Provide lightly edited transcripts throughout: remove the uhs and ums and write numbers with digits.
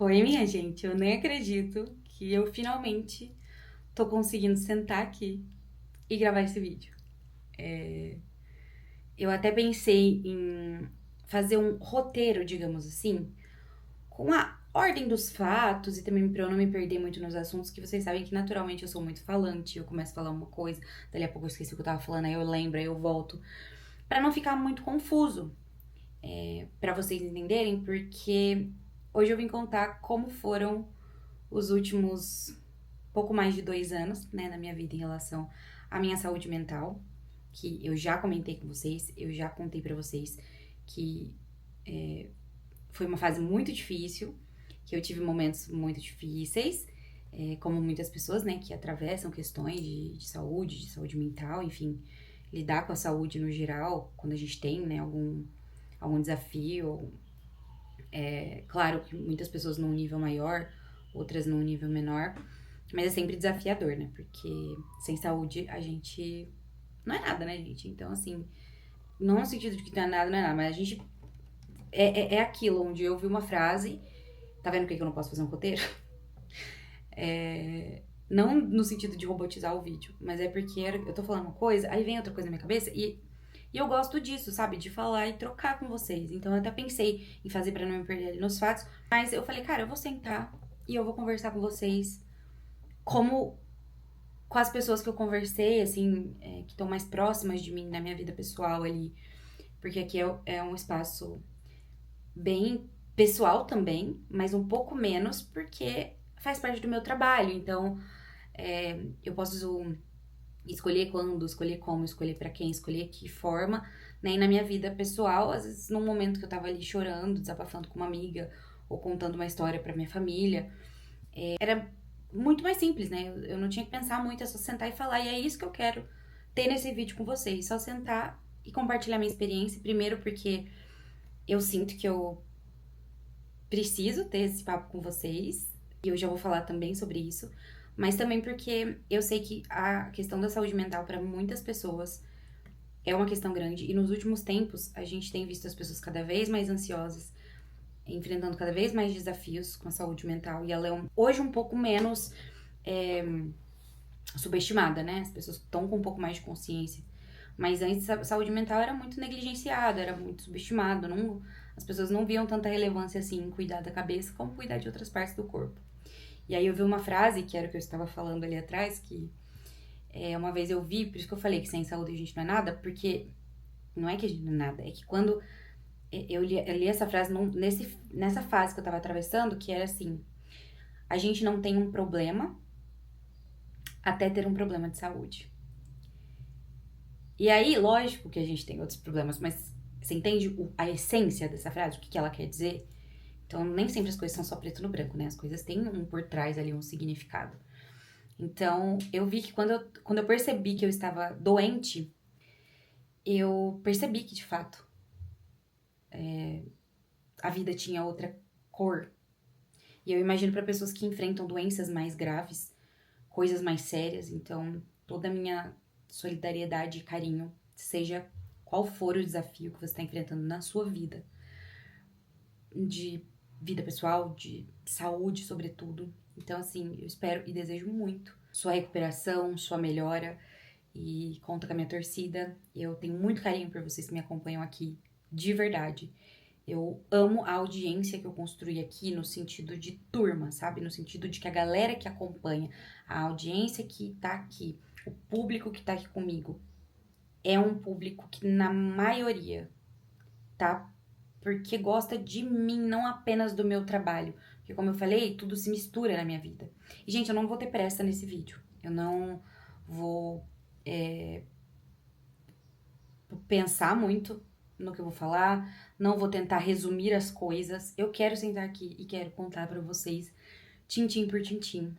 Oi, minha gente, eu nem acredito que eu finalmente tô conseguindo sentar aqui e gravar esse vídeo. Eu até pensei em fazer um roteiro, digamos assim, com a ordem dos fatos e também pra eu não me perder muito nos assuntos, que vocês sabem que naturalmente eu sou muito falante, eu começo a falar uma coisa, dali a pouco eu esqueci o que eu tava falando, aí eu lembro, aí eu volto, pra não ficar muito confuso, pra vocês entenderem, porque hoje eu vim contar como foram os últimos pouco mais de 2 anos, né, na minha vida em relação à minha saúde mental, que eu já comentei com vocês, eu já contei pra vocês que foi uma fase muito difícil, que eu tive momentos muito difíceis, como muitas pessoas, né, que atravessam questões de saúde mental, enfim, lidar com a saúde no geral, quando a gente tem, né, algum desafio. Claro que muitas pessoas num nível maior, outras num nível menor, mas é sempre desafiador, né? Porque sem saúde a gente não é nada, né, gente? Então, assim, não no sentido de que não é nada, não é nada, mas a gente é aquilo onde eu vi uma frase. Tá vendo por que eu não posso fazer um roteiro? Não no sentido de robotizar o vídeo, mas é porque eu tô falando uma coisa, aí vem outra coisa na minha cabeça e eu gosto disso, sabe? De falar e trocar com vocês. Então eu até pensei em fazer pra não me perder ali nos fatos, mas eu falei, cara, eu vou sentar e eu vou conversar com vocês como com as pessoas que eu conversei, assim, que estão mais próximas de mim na minha vida pessoal ali. Porque aqui é um espaço bem pessoal também, mas um pouco menos porque faz parte do meu trabalho. Então, eu posso escolher quando, escolher como, escolher pra quem, escolher que forma, né? E na minha vida pessoal, às vezes num momento que eu tava ali chorando, desabafando com uma amiga, ou contando uma história pra minha família, era muito mais simples, né? Eu não tinha que pensar muito, é só sentar e falar. E é isso que eu quero ter nesse vídeo com vocês. Só sentar e compartilhar minha experiência. Primeiro porque eu sinto que eu preciso ter esse papo com vocês. E eu já vou falar também sobre isso. Mas também porque eu sei que a questão da saúde mental para muitas pessoas é uma questão grande. E nos últimos tempos, a gente tem visto as pessoas cada vez mais ansiosas, enfrentando cada vez mais desafios com a saúde mental. E ela é hoje um pouco menos subestimada, né? As pessoas estão com um pouco mais de consciência. Mas antes a saúde mental era muito negligenciada, era muito subestimado. Não, as pessoas não viam tanta relevância assim em cuidar da cabeça como cuidar de outras partes do corpo. E aí eu vi uma frase, que era o que eu estava falando ali atrás, que uma vez eu vi, por isso que eu falei que sem saúde a gente não é nada, porque não é que a gente não é nada, é que quando eu li essa frase nessa fase que eu tava atravessando, que era assim, a gente não tem um problema até ter um problema de saúde. E aí, lógico que a gente tem outros problemas, mas você entende a essência dessa frase, o que ela quer dizer? Então, nem sempre as coisas são só preto no branco, né? As coisas têm um por trás ali, um significado. Então, eu vi que quando eu percebi que eu estava doente, eu percebi que, de fato, a vida tinha outra cor. E eu imagino para pessoas que enfrentam doenças mais graves, coisas mais sérias. Então, toda a minha solidariedade e carinho, seja qual for o desafio que você está enfrentando na sua vida, de vida pessoal, de saúde, sobretudo. Então, assim, eu espero e desejo muito sua recuperação, sua melhora e conto com a minha torcida. Eu tenho muito carinho por vocês que me acompanham aqui, de verdade. Eu amo a audiência que eu construí aqui no sentido de turma, sabe? No sentido de que a galera que acompanha, a audiência que tá aqui, o público que tá aqui comigo, é um público que na maioria tá porque gosta de mim, não apenas do meu trabalho. Porque, como eu falei, tudo se mistura na minha vida. E, gente, eu não vou ter pressa nesse vídeo. Eu não vou pensar muito no que eu vou falar, não vou tentar resumir as coisas. Eu quero sentar aqui e quero contar pra vocês, tintim por tintim,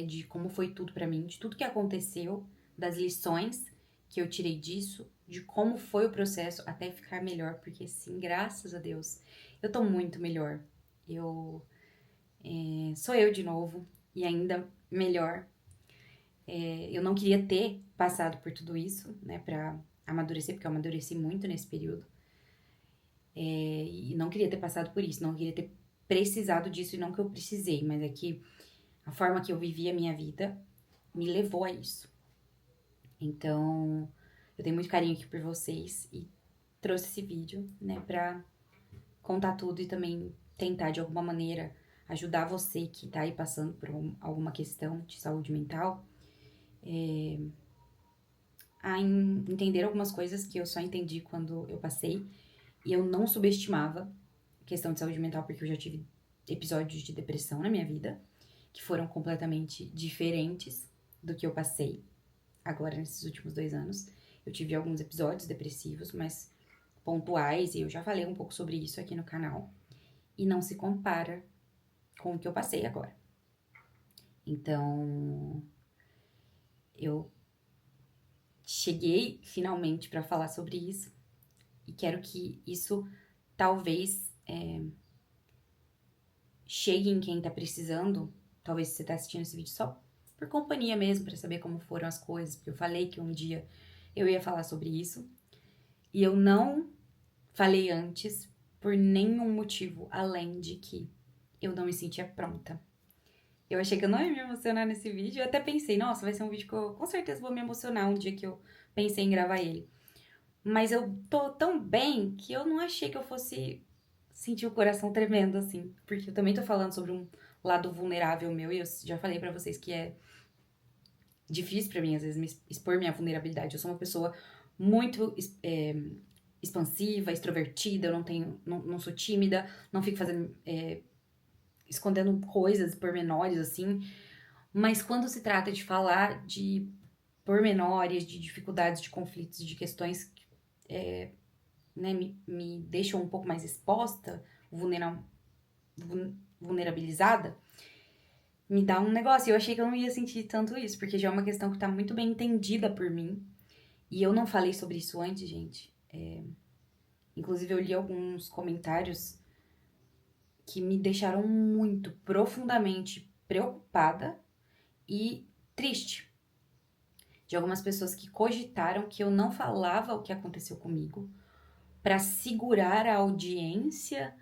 de como foi tudo pra mim, de tudo que aconteceu, das lições que eu tirei disso, de como foi o processo até ficar melhor, porque sim, graças a Deus, eu tô muito melhor. Eu sou eu de novo e ainda melhor. Eu não queria ter passado por tudo isso, né, pra amadurecer, porque eu amadureci muito nesse período. E não queria ter passado por isso, não queria ter precisado disso e não que eu precisei, mas é que a forma que eu vivi a minha vida me levou a isso. Então, eu tenho muito carinho aqui por vocês e trouxe esse vídeo, né, pra contar tudo e também tentar de alguma maneira ajudar você que tá aí passando por alguma questão de saúde mental, a entender algumas coisas que eu só entendi quando eu passei. E eu não subestimava questão de saúde mental, porque eu já tive episódios de depressão na minha vida, que foram completamente diferentes do que eu passei agora nesses últimos 2 anos. Eu tive alguns episódios depressivos, mas pontuais, e eu já falei um pouco sobre isso aqui no canal. E não se compara com o que eu passei agora. Então, eu cheguei finalmente pra falar sobre isso. E quero que isso talvez chegue em quem tá precisando. Talvez você tá assistindo esse vídeo só por companhia mesmo, pra saber como foram as coisas. Porque eu falei que um dia eu ia falar sobre isso. E eu não falei antes por nenhum motivo, além de que eu não me sentia pronta. Eu achei que eu não ia me emocionar nesse vídeo. Eu até pensei, nossa, vai ser um vídeo que eu com certeza vou me emocionar um dia que eu pensei em gravar ele. Mas eu tô tão bem que eu não achei que eu fosse sentir o coração tremendo, assim. Porque eu também tô falando sobre um lado vulnerável meu. E eu já falei pra vocês que é difícil pra mim, às vezes, me expor minha vulnerabilidade. Eu sou uma pessoa muito expansiva, extrovertida. Eu não sou tímida. Não fico fazendo... escondendo coisas, pormenores, assim. Mas quando se trata de falar de pormenores, de dificuldades, de conflitos, de questões né, me deixam um pouco mais exposta, vulnerabilizada, me dá um negócio. E eu achei que eu não ia sentir tanto isso, porque já é uma questão que tá muito bem entendida por mim. E eu não falei sobre isso antes, gente. Inclusive, eu li alguns comentários que me deixaram muito, profundamente preocupada e triste. De algumas pessoas que cogitaram que eu não falava o que aconteceu comigo para segurar a audiência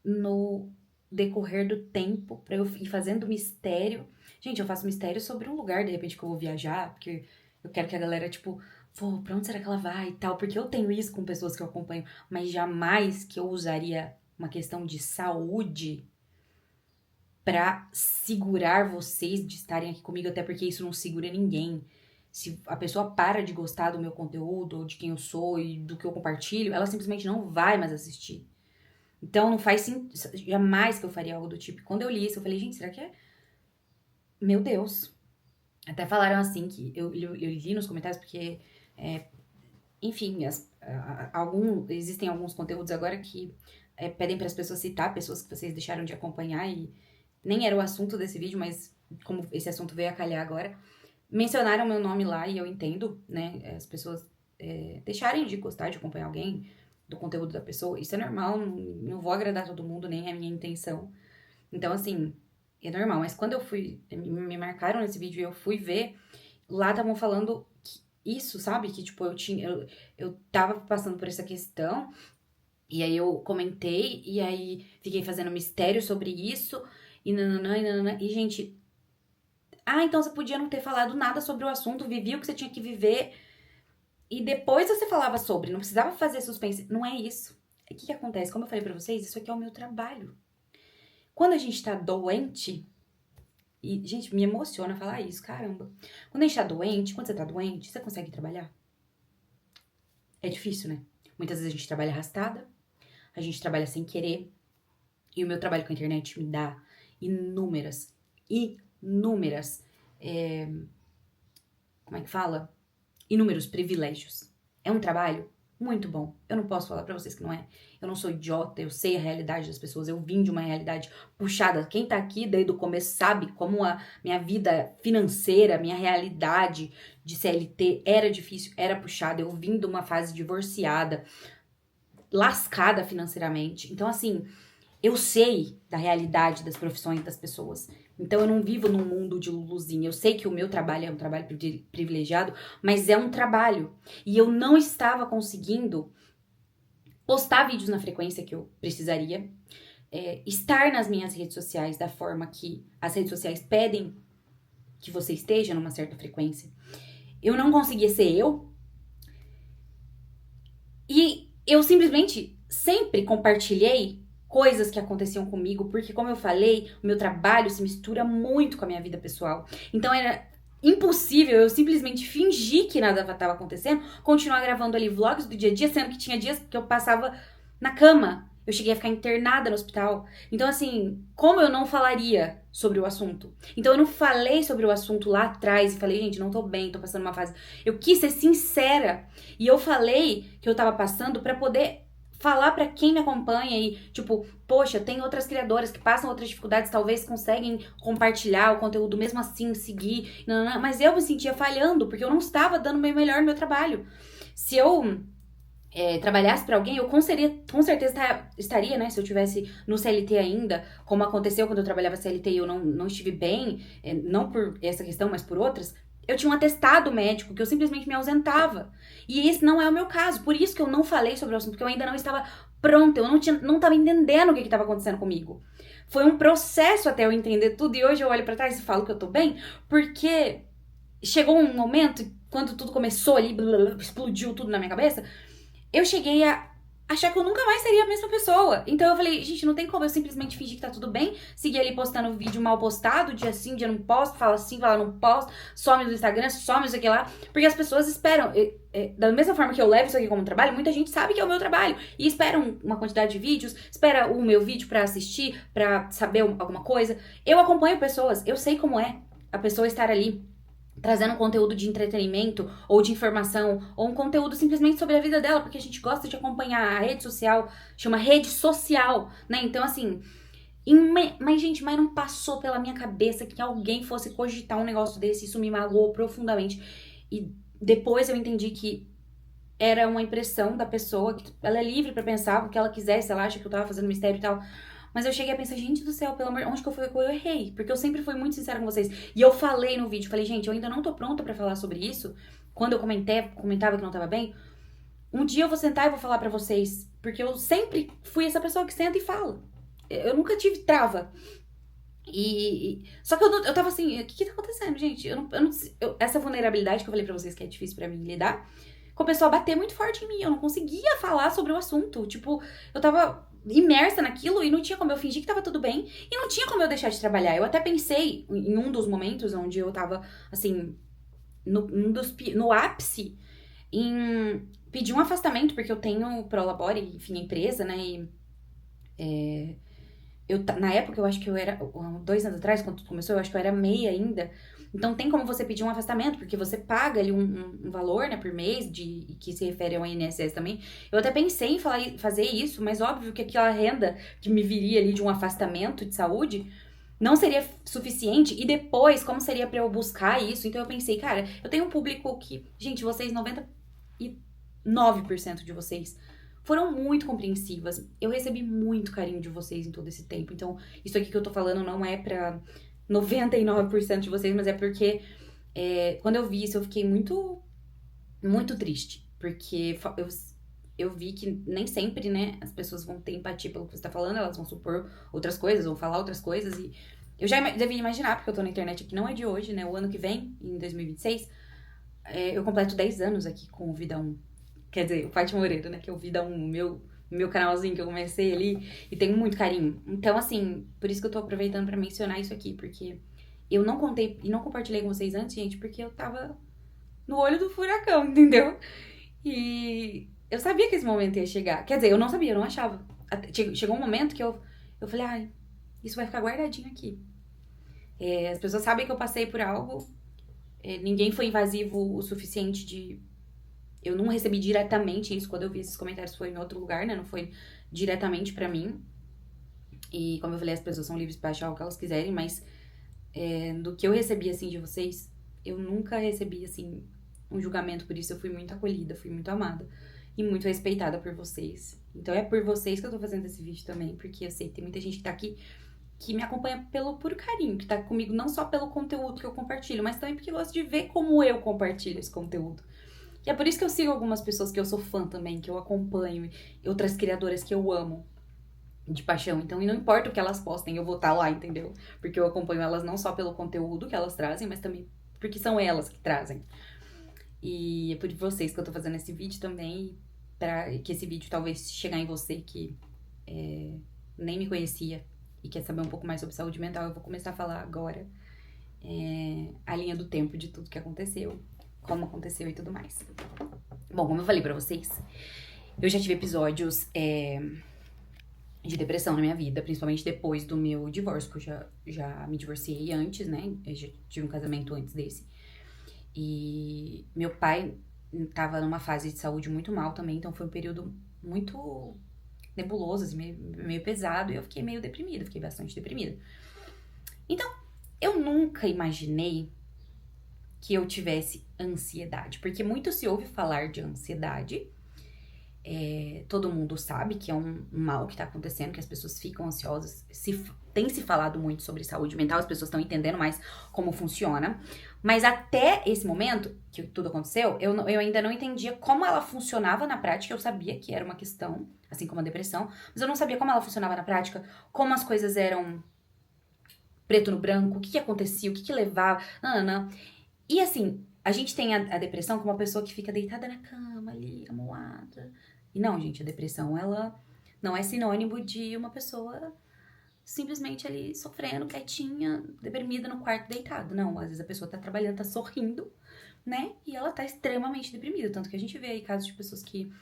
no decorrer do tempo, para eu ir fazendo mistério. Gente, eu faço mistério sobre um lugar, de repente, que eu vou viajar, porque eu quero que a galera, tipo, pô, pra onde será que ela vai e tal? Porque eu tenho isso com pessoas que eu acompanho, mas jamais que eu usaria uma questão de saúde pra segurar vocês de estarem aqui comigo, até porque isso não segura ninguém. Se a pessoa para de gostar do meu conteúdo, ou de quem eu sou e do que eu compartilho, ela simplesmente não vai mais assistir. Então, não faz sentido, jamais que eu faria algo do tipo. Quando eu li isso, eu falei, gente, será que é? Meu Deus. Até falaram assim, que eu li nos comentários, porque, enfim, existem alguns conteúdos agora que pedem para as pessoas citar pessoas que vocês deixaram de acompanhar, e nem era o assunto desse vídeo, mas como esse assunto veio a calhar agora, mencionaram meu nome lá, e eu entendo, né, as pessoas deixarem de gostar de acompanhar alguém, do conteúdo da pessoa. Isso é normal, não vou agradar todo mundo, nem é a minha intenção. Então, assim, é normal. Mas quando eu fui, me marcaram nesse vídeo e eu fui ver, lá estavam falando isso, sabe? Que, tipo, eu tava passando por essa questão, e aí eu comentei, e aí fiquei fazendo mistério sobre isso, e nananã, e nananã. E, gente, então você podia não ter falado nada sobre o assunto, vivia o que você tinha que viver, e depois você falava sobre, não precisava fazer suspense. Não é isso. O que acontece? Como eu falei pra vocês, isso aqui é o meu trabalho. Quando a gente tá doente, e, gente, me emociona falar isso, caramba. Quando a gente tá doente, quando você tá doente, você consegue trabalhar? É difícil, né? Muitas vezes a gente trabalha arrastada, a gente trabalha sem querer, e o meu trabalho com a internet me dá inúmeras, como é que fala? Inúmeros privilégios. É um trabalho muito bom. Eu não posso falar pra vocês que não é. Eu não sou idiota, eu sei a realidade das pessoas, eu vim de uma realidade puxada. Quem tá aqui desde o começo sabe como a minha vida financeira, minha realidade de CLT era difícil, era puxada. Eu vim de uma fase divorciada, lascada financeiramente. Então, assim, eu sei da realidade das profissões das pessoas. Então, eu não vivo num mundo de luluzinha. Eu sei que o meu trabalho é um trabalho privilegiado, mas é um trabalho. E eu não estava conseguindo postar vídeos na frequência que eu precisaria. estar nas minhas redes sociais da forma que as redes sociais pedem que você esteja numa certa frequência. Eu não conseguia ser eu. E eu simplesmente sempre compartilhei coisas que aconteciam comigo, porque, como eu falei, o meu trabalho se mistura muito com a minha vida pessoal. Então era impossível eu simplesmente fingir que nada estava acontecendo, continuar gravando ali vlogs do dia a dia, sendo que tinha dias que eu passava na cama. Eu cheguei a ficar internada no hospital. Então, assim, como eu não falaria sobre o assunto? Então, eu não falei sobre o assunto lá atrás e falei, gente, não tô bem, tô passando uma fase. Eu quis ser sincera. E eu falei que eu tava passando pra poder falar pra quem me acompanha e, tipo, poxa, tem outras criadoras que passam outras dificuldades, talvez conseguem compartilhar o conteúdo, mesmo assim, seguir. Não, mas eu me sentia falhando, porque eu não estava dando o meu melhor no meu trabalho. Se eu trabalhasse pra alguém, eu com certeza estaria, né? Se eu tivesse no CLT ainda, como aconteceu quando eu trabalhava CLT e eu não estive bem, não por essa questão, mas por outras, eu tinha um atestado médico que eu simplesmente me ausentava. E esse não é o meu caso. Por isso que eu não falei sobre o assunto, porque eu ainda não estava pronta, eu não estava entendendo o que estava acontecendo comigo. Foi um processo até eu entender tudo, e hoje eu olho pra trás e falo que eu tô bem, porque chegou um momento, quando tudo começou ali, explodiu tudo na minha cabeça, eu cheguei a achar que eu nunca mais seria a mesma pessoa. Então eu falei, gente, não tem como eu simplesmente fingir que tá tudo bem, seguir ali postando vídeo mal postado, dia sim, dia não posto, fala sim, fala não posto, some do Instagram, some isso aqui lá, porque as pessoas esperam. Da mesma forma que eu levo isso aqui como trabalho, muita gente sabe que é o meu trabalho e esperam uma quantidade de vídeos, espera o meu vídeo pra assistir, pra saber alguma coisa. Eu acompanho pessoas, eu sei como é a pessoa estar ali trazendo um conteúdo de entretenimento ou de informação, ou um conteúdo simplesmente sobre a vida dela, porque a gente gosta de acompanhar a rede social, chama rede social, né? Então, assim, mas gente, mas não passou pela minha cabeça que alguém fosse cogitar um negócio desse, isso me magoou profundamente. E depois eu entendi que era uma impressão da pessoa, que ela é livre pra pensar o que ela quiser, se ela acha que eu tava fazendo mistério e tal. Mas eu cheguei a pensar, gente do céu, pelo amor, onde que eu errei? Porque eu sempre fui muito sincera com vocês. E eu falei no vídeo, falei, gente, eu ainda não tô pronta pra falar sobre isso. Quando eu comentava que não tava bem, um dia eu vou sentar e vou falar pra vocês. Porque eu sempre fui essa pessoa que senta e fala. Eu nunca tive trava. Só que eu tava assim, o que tá acontecendo, gente? Essa vulnerabilidade que eu falei pra vocês que é difícil pra mim lidar, começou a bater muito forte em mim. Eu não conseguia falar sobre o assunto. Tipo, eu tava imersa naquilo e não tinha como eu fingir que tava tudo bem e não tinha como eu deixar de trabalhar. Eu até pensei em um dos momentos onde eu tava, assim, no ápice, em pedir um afastamento, porque eu tenho Prolabore, enfim, empresa, né? E na época, eu acho que eu era, 2 anos atrás, quando tudo começou, eu acho que eu era MEI ainda. Então, tem como você pedir um afastamento, porque você paga ali um valor, né, por mês, que se refere ao INSS também. Eu até pensei em fazer isso, mas óbvio que aquela renda que me viria ali de um afastamento de saúde não seria suficiente. E depois, como seria pra eu buscar isso? Então, eu pensei, cara, eu tenho um público que, gente, vocês, 99% de vocês foram muito compreensivas. Eu recebi muito carinho de vocês em todo esse tempo. Então, isso aqui que eu tô falando não é pra 99% de vocês, mas é porque quando eu vi isso, eu fiquei muito, muito triste. Porque eu vi que nem sempre, né, as pessoas vão ter empatia pelo que você tá falando, elas vão supor outras coisas, vão falar outras coisas. E eu já devia imaginar, porque eu tô na internet aqui, não é de hoje, né? O ano que vem, em 2026, eu completo 10 anos aqui com o Vida 1. Quer dizer, o Fátima Moreira, né? Que é o Vida 1, meu canalzinho que eu comecei ali. E tenho muito carinho. Então, assim, por isso que eu tô aproveitando pra mencionar isso aqui. Porque eu não contei e não compartilhei com vocês antes, gente. Porque eu tava no olho do furacão, entendeu? E eu sabia que esse momento ia chegar. Quer dizer, eu não sabia, eu não achava. Chegou um momento que eu falei, ai, isso vai ficar guardadinho aqui. As pessoas sabem que eu passei por algo. Ninguém foi invasivo o suficiente de... Eu não recebi diretamente isso. Quando eu vi esses comentários foi em outro lugar, né? Não foi diretamente pra mim. E como eu falei, as pessoas são livres pra achar o que elas quiserem. Mas do que eu recebi, assim, de vocês, eu nunca recebi, assim, um julgamento. Por isso eu fui muito acolhida, fui muito amada. E muito respeitada por vocês. Então é por vocês que eu tô fazendo esse vídeo também. Porque eu sei que tem muita gente que tá aqui que me acompanha pelo puro carinho. Que tá comigo não só pelo conteúdo que eu compartilho, mas também porque gosta de ver como eu compartilho esse conteúdo. E é por isso que eu sigo algumas pessoas que eu sou fã também, que eu acompanho, e outras criadoras que eu amo. de paixão. Então, e não importa o que elas postem, eu vou estar lá, entendeu? Porque eu acompanho elas não só pelo conteúdo que elas trazem, mas também porque são elas que trazem. E é por vocês que eu tô fazendo esse vídeo também, pra que esse vídeo talvez chegar em você que nem me conhecia e quer saber um pouco mais sobre saúde mental. Eu vou começar a falar agora a linha do tempo de tudo que aconteceu, como aconteceu e tudo mais. Bom, como eu falei pra vocês, eu já tive episódios de depressão na minha vida, principalmente depois do meu divórcio, que eu já me divorciei antes, né? Eu já tive um casamento antes desse. E meu pai tava numa fase de saúde muito mal também, então foi um período muito nebuloso, assim, meio pesado, e eu fiquei meio deprimida, fiquei bastante deprimida. Então, eu nunca imaginei que eu tivesse ansiedade, porque muito se ouve falar de ansiedade, todo mundo sabe que é um mal que tá acontecendo, que as pessoas ficam ansiosas, tem se falado muito sobre saúde mental, as pessoas estão entendendo mais como funciona, mas até esse momento que tudo aconteceu, eu ainda não entendia como ela funcionava na prática. Eu sabia que era uma questão, assim como a depressão, mas eu não sabia como ela funcionava na prática, como as coisas eram preto no branco, o que acontecia, o que levava, não. E assim, a gente tem a depressão como uma pessoa que fica deitada na cama ali, amoada. E não, gente, a depressão, ela não é sinônimo de uma pessoa simplesmente ali sofrendo, quietinha, deprimida no quarto deitado. Não, às vezes a pessoa tá trabalhando, tá sorrindo, né? E ela tá extremamente deprimida. Tanto que a gente vê aí casos de pessoas que,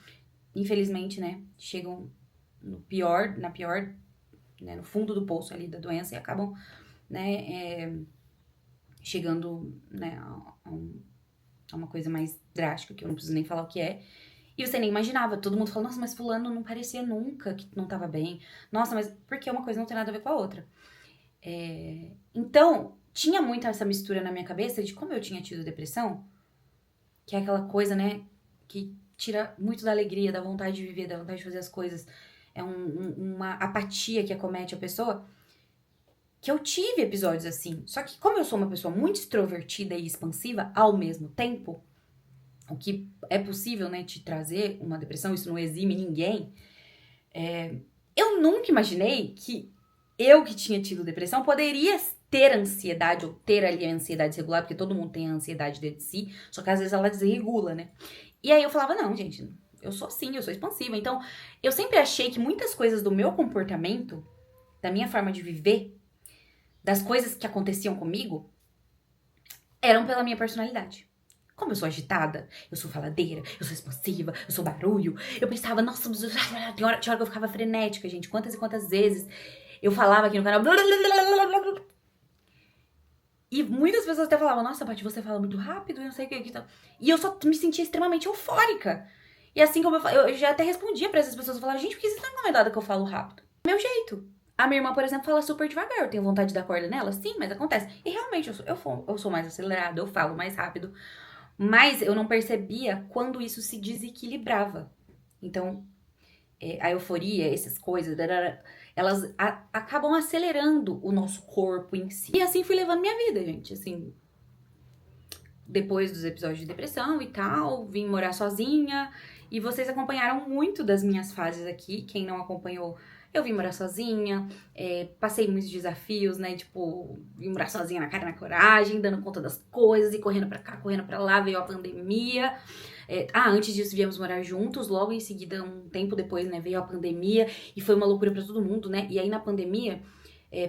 infelizmente, né, chegam na pior, né, no fundo do poço ali da doença e acabam, né, chegando, né, a uma coisa mais drástica, que eu não preciso nem falar o que é. E você nem imaginava, todo mundo falou, nossa, mas fulano não parecia nunca que não tava bem. Nossa, mas porque uma coisa não tem nada a ver com a outra. Então, tinha muito essa mistura na minha cabeça de como eu tinha tido depressão, que é aquela coisa, né, que tira muito da alegria, da vontade de viver, da vontade de fazer as coisas. É uma apatia que acomete a pessoa. Que eu tive episódios assim. Só que como eu sou uma pessoa muito extrovertida e expansiva ao mesmo tempo, o que é possível, né, te trazer uma depressão, isso não exime ninguém, eu nunca imaginei que eu que tinha tido depressão poderia ter ansiedade, ou ter ali a ansiedade regular, porque todo mundo tem a ansiedade dentro de si, só que às vezes ela desregula, né? E aí eu falava, não, gente, eu sou assim, eu sou expansiva. Então, eu sempre achei que muitas coisas do meu comportamento, da minha forma de viver, das coisas que aconteciam comigo, eram pela minha personalidade. Como eu sou agitada, eu sou faladeira, eu sou expansiva, eu sou barulho, eu pensava, nossa, tinha hora que eu ficava frenética, gente. Quantas e quantas vezes eu falava aqui no canal. E muitas pessoas até falavam, nossa, Paty, você fala muito rápido, eu não sei o que. E eu só me sentia extremamente eufórica. E assim como eu já até respondia pra essas pessoas, eu falava, gente, por que você tá incomodada que eu falo rápido? Meu jeito. A minha irmã, por exemplo, fala super devagar. Eu tenho vontade de dar corda nela? Sim, mas acontece. E realmente, eu sou mais acelerada, eu falo mais rápido. Mas eu não percebia quando isso se desequilibrava. Então, a euforia, essas coisas, elas acabam acelerando o nosso corpo em si. E assim fui levando minha vida, gente. Assim, depois dos episódios de depressão e tal, vim morar sozinha. E vocês acompanharam muito das minhas fases aqui. Quem não acompanhou, eu vim morar sozinha, passei muitos desafios, né? Tipo, vim morar sozinha na cara e na coragem, dando conta das coisas e correndo pra cá, correndo pra lá, veio a pandemia. Antes disso viemos morar juntos, logo em seguida, um tempo depois, né, veio a pandemia e foi uma loucura pra todo mundo, né? E aí na pandemia,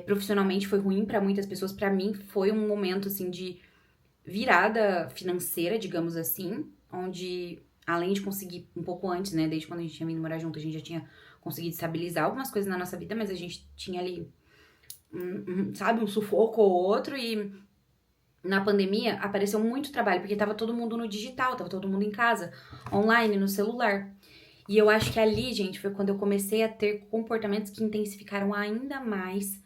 profissionalmente foi ruim pra muitas pessoas, pra mim foi um momento, assim, de virada financeira, digamos assim, onde além de conseguir um pouco antes, né, desde quando a gente tinha vindo morar junto, a gente já tinha conseguido estabilizar algumas coisas na nossa vida, mas a gente tinha ali, sabe, um sufoco ou outro. E na pandemia apareceu muito trabalho, porque tava todo mundo no digital, tava todo mundo em casa, online, no celular. E eu acho que ali, gente, foi quando eu comecei a ter comportamentos que intensificaram ainda mais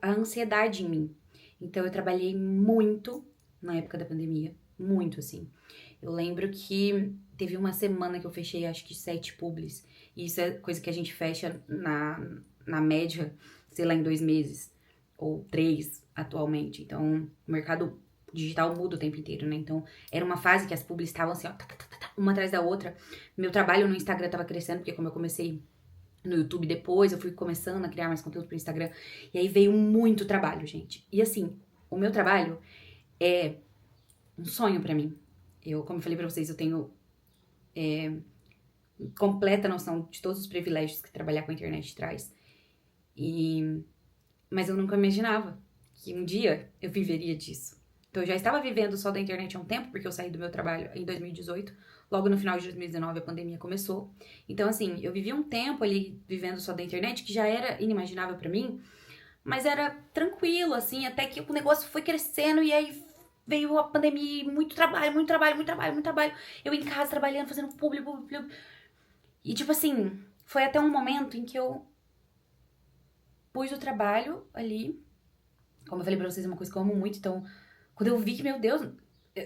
a ansiedade em mim. Então eu trabalhei muito na época da pandemia, muito assim. Eu lembro que teve uma semana que eu fechei acho que 7 publis. E isso é coisa que a gente fecha na média, sei lá, em 2 meses. Ou 3 atualmente. Então o mercado digital muda o tempo inteiro, né? Então, era uma fase que as publis estavam assim, ó, uma atrás da outra. Meu trabalho no Instagram tava crescendo, porque como eu comecei no YouTube depois, eu fui começando a criar mais conteúdo pro Instagram. E aí veio muito trabalho, gente. E assim, o meu trabalho é um sonho pra mim. Como eu falei pra vocês, eu tenho completa noção de todos os privilégios que trabalhar com a internet traz. Mas eu nunca imaginava que um dia eu viveria disso. Então, eu já estava vivendo só da internet há um tempo, porque eu saí do meu trabalho em 2018. Logo no final de 2019, a pandemia começou. Então, assim, eu vivi um tempo ali vivendo só da internet, que já era inimaginável pra mim, mas era tranquilo, assim, até que o negócio foi crescendo e aí veio a pandemia, muito trabalho, muito trabalho, muito trabalho, muito trabalho. Eu em casa trabalhando, fazendo publi. E, tipo assim, foi até um momento em que eu pus o trabalho ali. Como eu falei pra vocês, é uma coisa que eu amo muito. Então, quando eu vi que, meu Deus,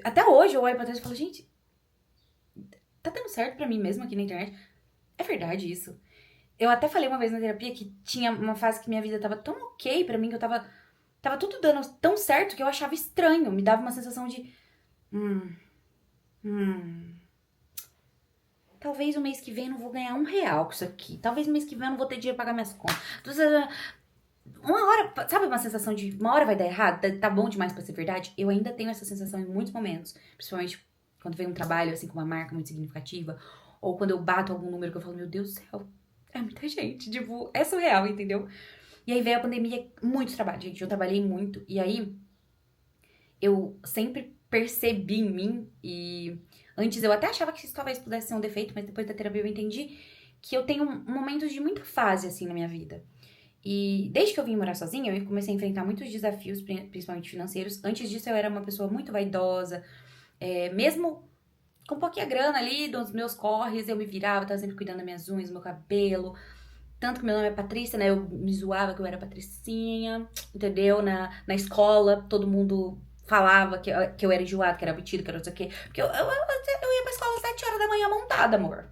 até hoje eu olho pra trás e falo, gente, tá dando certo pra mim mesmo aqui na internet. É verdade isso. Eu até falei uma vez na terapia que tinha uma fase que minha vida tava tão ok pra mim, que eu tava tudo dando tão certo que eu achava estranho. Me dava uma sensação de, talvez o mês que vem eu não vou ganhar R$1 com isso aqui. Talvez o mês que vem eu não vou ter dinheiro pra pagar minhas contas. Uma hora, sabe uma sensação de uma hora vai dar errado? Tá bom demais pra ser verdade? Eu ainda tenho essa sensação em muitos momentos. Principalmente quando vem um trabalho, assim, com uma marca muito significativa. Ou quando eu bato algum número que eu falo, meu Deus do céu, é muita gente. Tipo, é surreal, entendeu? E aí veio a pandemia, muito trabalho, gente. Eu trabalhei muito. E aí, eu sempre percebi em mim, e antes eu até achava que isso talvez pudesse ser um defeito, mas depois da terapia eu entendi que eu tenho momentos de muita fase, assim, na minha vida. E desde que eu vim morar sozinha, eu comecei a enfrentar muitos desafios, principalmente financeiros. Antes disso, eu era uma pessoa muito vaidosa. Mesmo com pouquinha grana ali, dos meus corres, eu me virava, tava sempre cuidando das minhas unhas, do meu cabelo. Tanto que meu nome é Patrícia, né? Eu me zoava que eu era Patricinha, entendeu? Na escola, todo mundo falava que eu era enjoada, que era metida, que era não sei o quê. Porque eu ia pra escola às 7 horas da manhã montada, amor.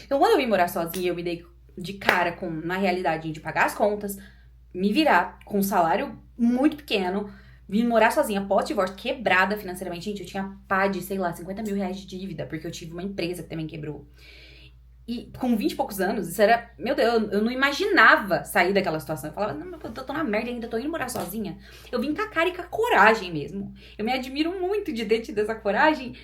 Então, quando eu vim morar sozinha, eu me dei de cara com, na realidade, de pagar as contas, me virar com um salário muito pequeno, vim morar sozinha, pós-divórcio, quebrada financeiramente. Gente, eu tinha pá de, sei lá, R$50 mil de dívida, porque eu tive uma empresa que também quebrou. E com 20 e poucos anos, isso era... Meu Deus, eu não imaginava sair daquela situação. Eu falava, não, eu tô na merda ainda, tô indo morar sozinha. Eu vim com a cara e com a coragem mesmo. Eu me admiro muito de ter tido essa coragem.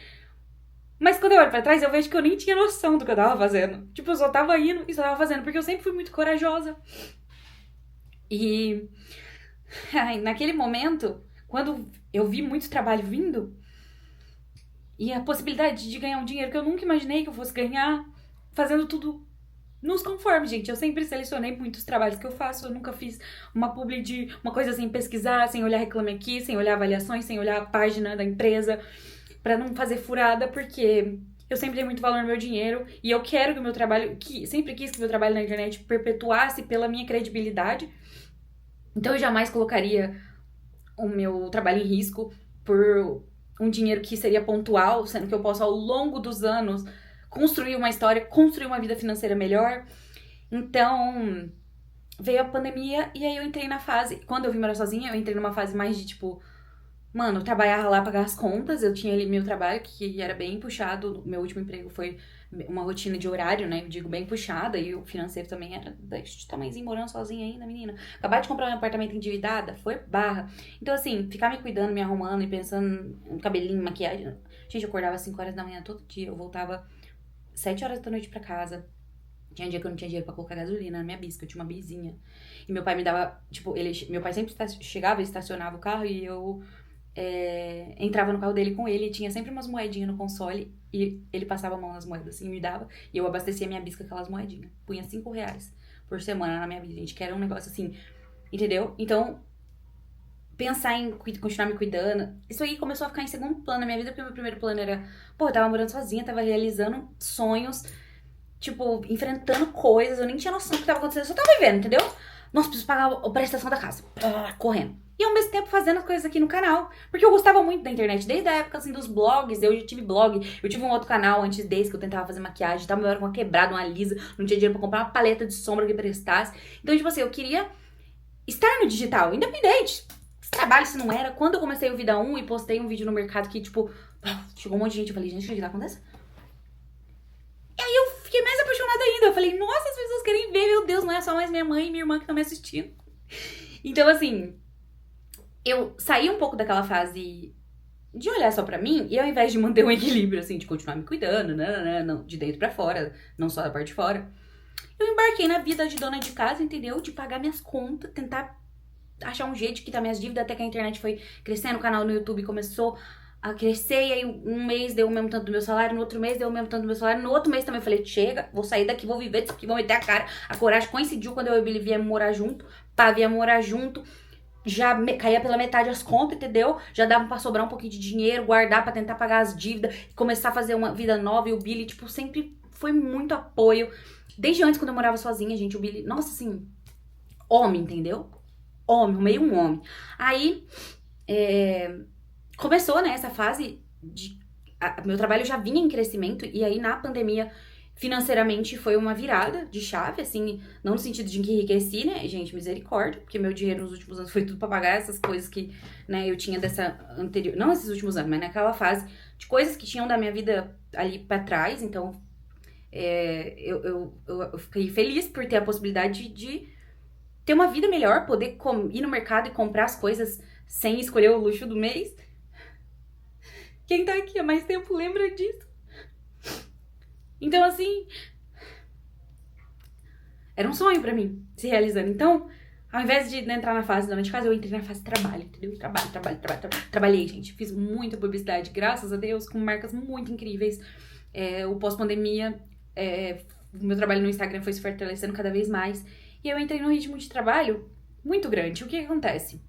Mas quando eu olho pra trás, eu vejo que eu nem tinha noção do que eu tava fazendo. Tipo, eu só tava indo e só tava fazendo, porque eu sempre fui muito corajosa. E naquele momento, quando eu vi muito trabalho vindo, e a possibilidade de ganhar um dinheiro que eu nunca imaginei que eu fosse ganhar, fazendo tudo nos conformes, gente. Eu sempre selecionei muitos trabalhos que eu faço. Eu nunca fiz uma publi de uma coisa sem pesquisar, sem olhar Reclame Aqui, sem olhar avaliações, sem olhar a página da empresa, pra não fazer furada, porque eu sempre dei muito valor no meu dinheiro e eu quero que o meu trabalho, sempre quis que o meu trabalho na internet perpetuasse pela minha credibilidade. Então eu jamais colocaria o meu trabalho em risco por um dinheiro que seria pontual, sendo que eu posso ao longo dos anos construir uma história, construir uma vida financeira melhor. Então, veio a pandemia e aí eu entrei na fase... Quando eu vim morar sozinha, eu entrei numa fase mais de, tipo... Mano, trabalhar lá, pagar as contas. Eu tinha ali meu trabalho, que era bem puxado. Meu último emprego foi uma rotina de horário, né? Eu digo, bem puxada. E o financeiro também era desse tamanhozinho, morando sozinha ainda, menina. Acabar de comprar um apartamento endividada, foi barra. Então, assim, ficar me cuidando, me arrumando e pensando no cabelinho, maquiagem... Gente, eu acordava às 5 horas da manhã todo dia. Eu voltava 7 horas da noite pra casa. Tinha dia que eu não tinha dinheiro pra colocar gasolina na minha bisca. Eu tinha uma bizinha. E meu pai me dava... Tipo, meu pai sempre chegava e estacionava o carro e eu... entrava no carro dele com ele. E tinha sempre umas moedinhas no console. E ele passava a mão nas moedas assim, me dava. E eu abastecia minha bisca com aquelas moedinhas. Punha R$5 por semana na minha vida, gente. Que era um negócio assim... Entendeu? Então... Pensar em continuar me cuidando. Isso aí começou a ficar em segundo plano na minha vida, porque o meu primeiro plano era... Pô, eu tava morando sozinha, tava realizando sonhos, tipo, enfrentando coisas. Eu nem tinha noção do que tava acontecendo, eu só tava vivendo, entendeu? Nossa, preciso pagar a prestação da casa. Correndo. E ao mesmo tempo fazendo as coisas aqui no canal. Porque eu gostava muito da internet, desde a época, assim, dos blogs. Eu já tive blog, eu tive um outro canal antes desse, que eu tentava fazer maquiagem, tava, eu era uma quebrada, uma lisa, não tinha dinheiro pra comprar uma paleta de sombra que prestasse. Então, tipo assim, eu queria estar no digital, independente. trabalho se não era. Quando eu comecei o Vida 1 e postei um vídeo no mercado que, tipo, chegou um monte de gente, eu falei, gente, o que tá acontecendo? E aí eu fiquei mais apaixonada ainda. Eu falei, nossa, as pessoas querem ver, meu Deus, não é só mais minha mãe e minha irmã que estão me assistindo. Então, assim, eu saí um pouco daquela fase de olhar só pra mim e ao invés de manter um equilíbrio, assim, de continuar me cuidando, não, de dentro pra fora, não só da parte de fora, eu embarquei na vida de dona de casa, entendeu? De pagar minhas contas, tentar achar um jeito de quitar minhas dívidas, até que a internet foi crescendo, o canal no YouTube começou a crescer, e aí um mês deu o mesmo tanto do meu salário, no outro mês deu o mesmo tanto do meu salário, no outro mês também eu falei, chega, vou sair daqui, vou viver disso aqui, vou meter a cara. A coragem coincidiu quando eu e o Billy viemos morar junto, pá, viemos morar junto, já caía pela metade as contas, entendeu? Já dava pra sobrar um pouquinho de dinheiro, guardar pra tentar pagar as dívidas, começar a fazer uma vida nova, e o Billy, tipo, sempre foi muito apoio. Desde antes, quando eu morava sozinha, gente, o Billy, nossa, assim, homem, entendeu? Homem, meio um homem. Aí, começou, né, essa fase de... meu trabalho já vinha em crescimento, e aí na pandemia, financeiramente, foi uma virada de chave, assim, não no sentido de que enriqueci, né, gente, misericórdia, porque meu dinheiro nos últimos anos foi tudo pra pagar essas coisas que, né, eu tinha dessa anterior, não esses últimos anos, mas naquela fase, de coisas que tinham da minha vida ali pra trás, então, eu fiquei feliz por ter a possibilidade de ter uma vida melhor, poder ir no mercado e comprar as coisas sem escolher o luxo do mês. Quem tá aqui há mais tempo lembra disso. Então, assim, era um sonho pra mim se realizando. Então, ao invés de entrar na fase dona de casa, eu entrei na fase trabalho, entendeu? Trabalho. Trabalhei, gente. Fiz muita publicidade, graças a Deus, com marcas muito incríveis. O pós-pandemia, o meu trabalho no Instagram foi se fortalecendo cada vez mais. E eu entrei num ritmo de trabalho muito grande. O que acontece?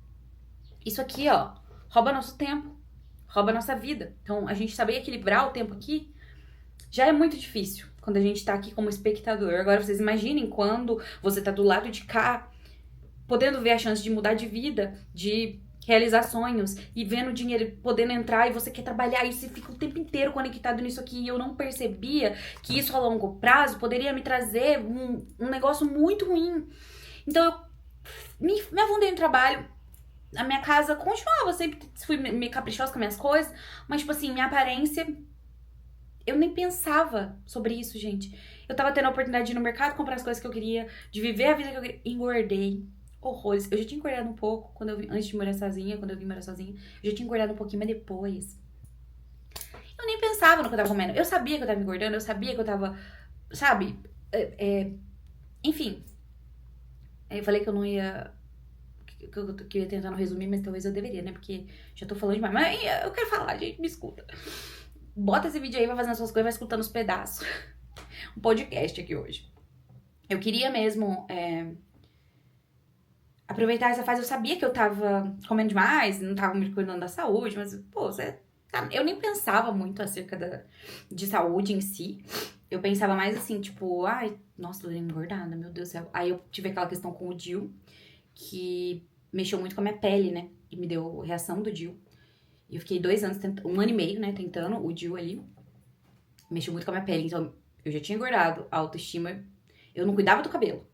Isso aqui, ó, rouba nosso tempo, rouba nossa vida. Então, a gente saber equilibrar o tempo aqui já é muito difícil quando a gente tá aqui como espectador. Agora, vocês imaginem quando você tá do lado de cá, podendo ver a chance de mudar de vida, de realizar sonhos e vendo o dinheiro podendo entrar e você quer trabalhar e você fica o tempo inteiro conectado nisso aqui. E eu não percebia que isso a longo prazo poderia me trazer um negócio muito ruim. Então eu me afundei no trabalho. A minha casa continuava, sempre fui meio caprichosa com as minhas coisas, mas tipo assim, minha aparência, eu nem pensava sobre isso, gente. Eu tava tendo a oportunidade de ir no mercado comprar as coisas que eu queria, de viver a vida que eu queria. Engordei horrores. Eu já tinha engordado um pouco quando antes de morar sozinha, quando eu vim morar sozinha. Eu já tinha engordado um pouquinho, mas depois eu nem pensava no que eu tava comendo. Eu sabia que eu tava engordando, eu sabia que eu tava, sabe? Enfim. Eu falei que eu não ia. Que eu ia tentando resumir, mas talvez eu deveria, né? Porque já tô falando demais. Mas eu quero falar, gente, me escuta. Bota esse vídeo aí, vai fazendo as suas coisas, vai escutando os pedaços. Um podcast aqui hoje. Eu queria mesmo aproveitar essa fase. Eu sabia que eu tava comendo demais, não tava me cuidando da saúde, mas, pô, eu nem pensava muito acerca de saúde em si. Eu pensava mais assim, tipo, ai, nossa, tô engordada, meu Deus do céu. Aí eu tive aquela questão com o DIU, que mexeu muito com a minha pele, né? E me deu reação do DIU. E eu fiquei 2 anos, 1 ano e meio, né, tentando o DIU ali. Mexeu muito com a minha pele. Então, eu já tinha engordado, a autoestima. Eu não cuidava do cabelo.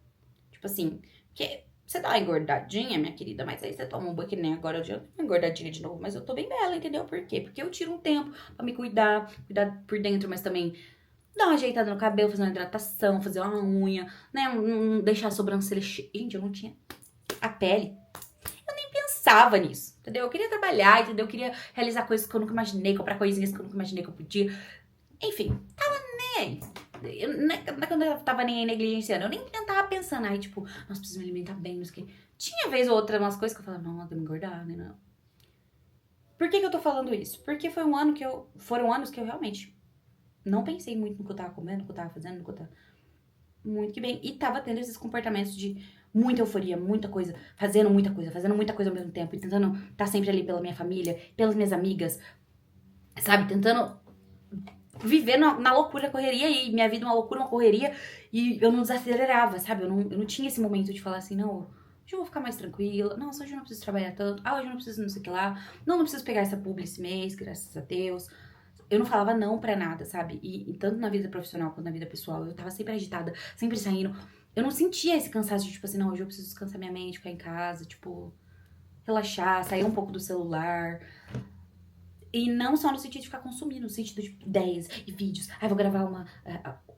Tipo assim, porque você dá uma engordadinha, minha querida, mas aí você toma um banho que nem agora. Eu já tô engordadinha de novo, mas eu tô bem bela, entendeu? Por quê? Porque eu tiro um tempo pra me cuidar por dentro, mas também dar uma ajeitada no cabelo, fazer uma hidratação, fazer uma unha, né? Não deixar a sobrancelha cheia. Gente, eu não tinha a pele. Eu nem pensava nisso, entendeu? Eu queria trabalhar, entendeu? Eu queria realizar coisas que eu nunca imaginei, comprar coisinhas que eu nunca imaginei que eu podia. Enfim, tava nem aí. Não é quando eu tava nem aí negligenciando. Eu nem tava pensando, aí, tipo, nossa, preciso me alimentar bem, não sei o quê. Tinha vez ou outra umas coisas que eu falava, não, eu tô me engordar, né? Não. Por que eu tô falando isso? Porque foram anos que eu realmente não pensei muito no que eu tava comendo, no que eu tava fazendo, no que eu tava... Muito que bem. E tava tendo esses comportamentos de muita euforia, muita coisa, fazendo muita coisa ao mesmo tempo. E tentando estar sempre ali pela minha família, pelas minhas amigas, sabe? Tentando viver na loucura, correria. E minha vida uma loucura, uma correria. E eu não desacelerava, sabe? Eu não tinha esse momento de falar assim, não, hoje eu vou ficar mais tranquila. Não, hoje eu não preciso trabalhar tanto. Ah, hoje eu não preciso não sei o que lá. Não preciso pegar essa publi esse mês, graças a Deus. Eu não falava não pra nada, sabe? E tanto na vida profissional quanto na vida pessoal, eu tava sempre agitada, sempre saindo. Eu não sentia esse cansaço de, tipo assim, não, hoje eu preciso descansar minha mente, ficar em casa, tipo... relaxar, sair um pouco do celular. E não só no sentido de ficar consumindo, no sentido de ideias e vídeos. Ai, vou gravar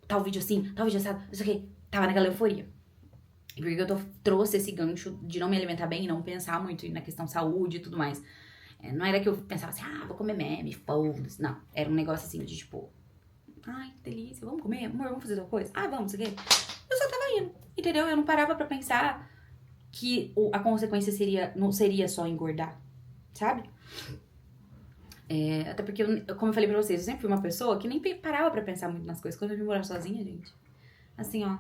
tal vídeo assim, tal vídeo assado, não sei o quê. Tava naquela euforia. Porque eu trouxe esse gancho de não me alimentar bem, não pensar muito na questão saúde e tudo mais. Não era que eu pensava assim, vou comer meme, foda-se. Não, era um negócio assim de tipo, ai, que delícia, vamos comer? Amor, vamos fazer tal coisa? Vamos, não sei o quê. Eu só tava indo, entendeu? Eu não parava pra pensar que a consequência não seria só engordar, sabe? Até porque, como eu falei pra vocês, eu sempre fui uma pessoa que nem parava pra pensar muito nas coisas. Quando eu vim morar sozinha, gente, assim, ó,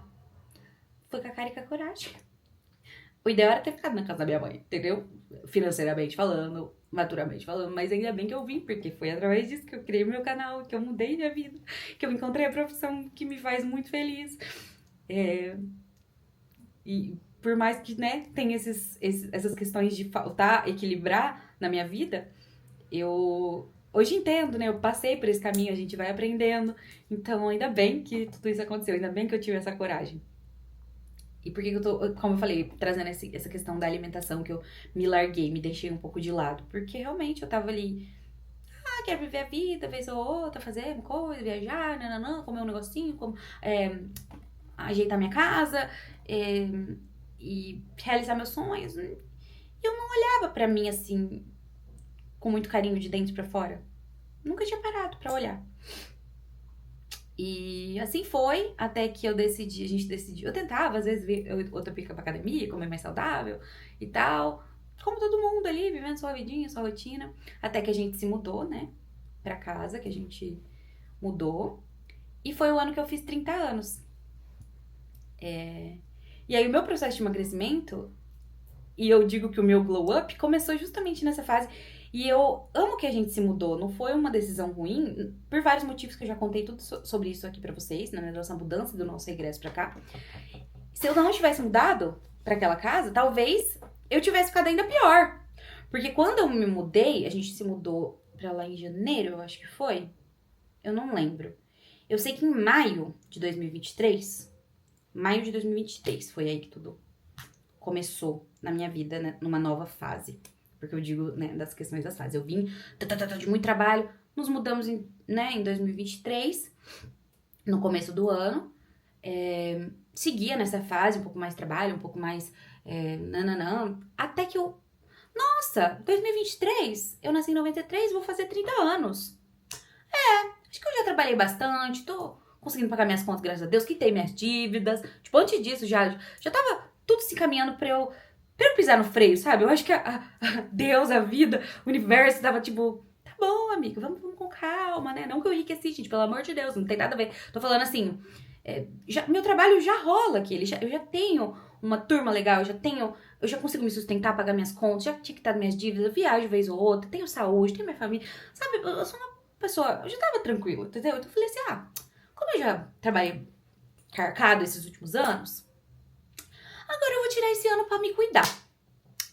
foi com a cara e com a coragem. O ideal era ter ficado na casa da minha mãe, entendeu? Financeiramente falando, maturamente falando, mas ainda bem que eu vim, porque foi através disso que eu criei meu canal, que eu mudei minha vida, que eu encontrei a profissão que me faz muito feliz. E por mais que, né, tenha essas questões de faltar equilibrar na minha vida, eu hoje entendo, né? Eu passei por esse caminho, a gente vai aprendendo. Então, ainda bem que tudo isso aconteceu, ainda bem que eu tive essa coragem. E por que eu tô, como eu falei, trazendo essa questão da alimentação, que eu me larguei, me deixei um pouco de lado. Porque realmente eu tava ali, quero viver a vida, vez ou outra, fazer uma coisa, viajar, nananã, comer um negocinho, ajeitar minha casa, e realizar meus sonhos. E eu não olhava pra mim assim, com muito carinho de dentro pra fora. Nunca tinha parado pra olhar. E assim foi, até que a gente decidiu. Eu tentava, às vezes, ver outra pica pra academia, comer mais saudável e tal. Como todo mundo ali, vivendo sua vidinha, sua rotina. Até que a gente se mudou, né? Pra casa, que a gente mudou. E foi o ano que eu fiz 30 anos. E aí o meu processo de emagrecimento, e eu digo que o meu glow up, começou justamente nessa fase. E eu amo que a gente se mudou. Não foi uma decisão ruim, por vários motivos que eu já contei tudo sobre isso aqui pra vocês, na nossa mudança do nosso regresso pra cá. Se eu não tivesse mudado pra aquela casa, talvez eu tivesse ficado ainda pior. Porque quando eu me mudei, a gente se mudou pra lá em janeiro, eu acho que foi. Eu não lembro. Eu sei que em maio de 2023, foi aí que tudo começou na minha vida, né, numa nova fase. Porque eu digo, né, das questões das fases. Eu vim de muito trabalho, nos mudamos em 2023, no começo do ano. Seguia nessa fase, um pouco mais trabalho, um pouco mais até que eu... Nossa, 2023, eu nasci em 93, vou fazer 30 anos. Acho que eu já trabalhei bastante, tô conseguindo pagar minhas contas, graças a Deus, quitei minhas dívidas. Tipo, antes disso, já tava tudo se encaminhando pra eu pisar no freio, sabe? Eu acho que a Deus, a vida, o universo tava tipo, tá bom, amiga, vamos com calma, né? Não que eu enriqueci, gente, pelo amor de Deus, não tem nada a ver. Tô falando assim, meu trabalho já rola aqui, eu já tenho uma turma legal, eu já consigo me sustentar, pagar minhas contas, já tinha quitado minhas dívidas, eu viajo vez ou outra, tenho saúde, tenho minha família, sabe? Eu sou uma pessoa, eu já tava tranquila, entendeu? Então eu falei assim, como eu já trabalhei carcado esses últimos anos, agora eu vou tirar esse ano pra me cuidar.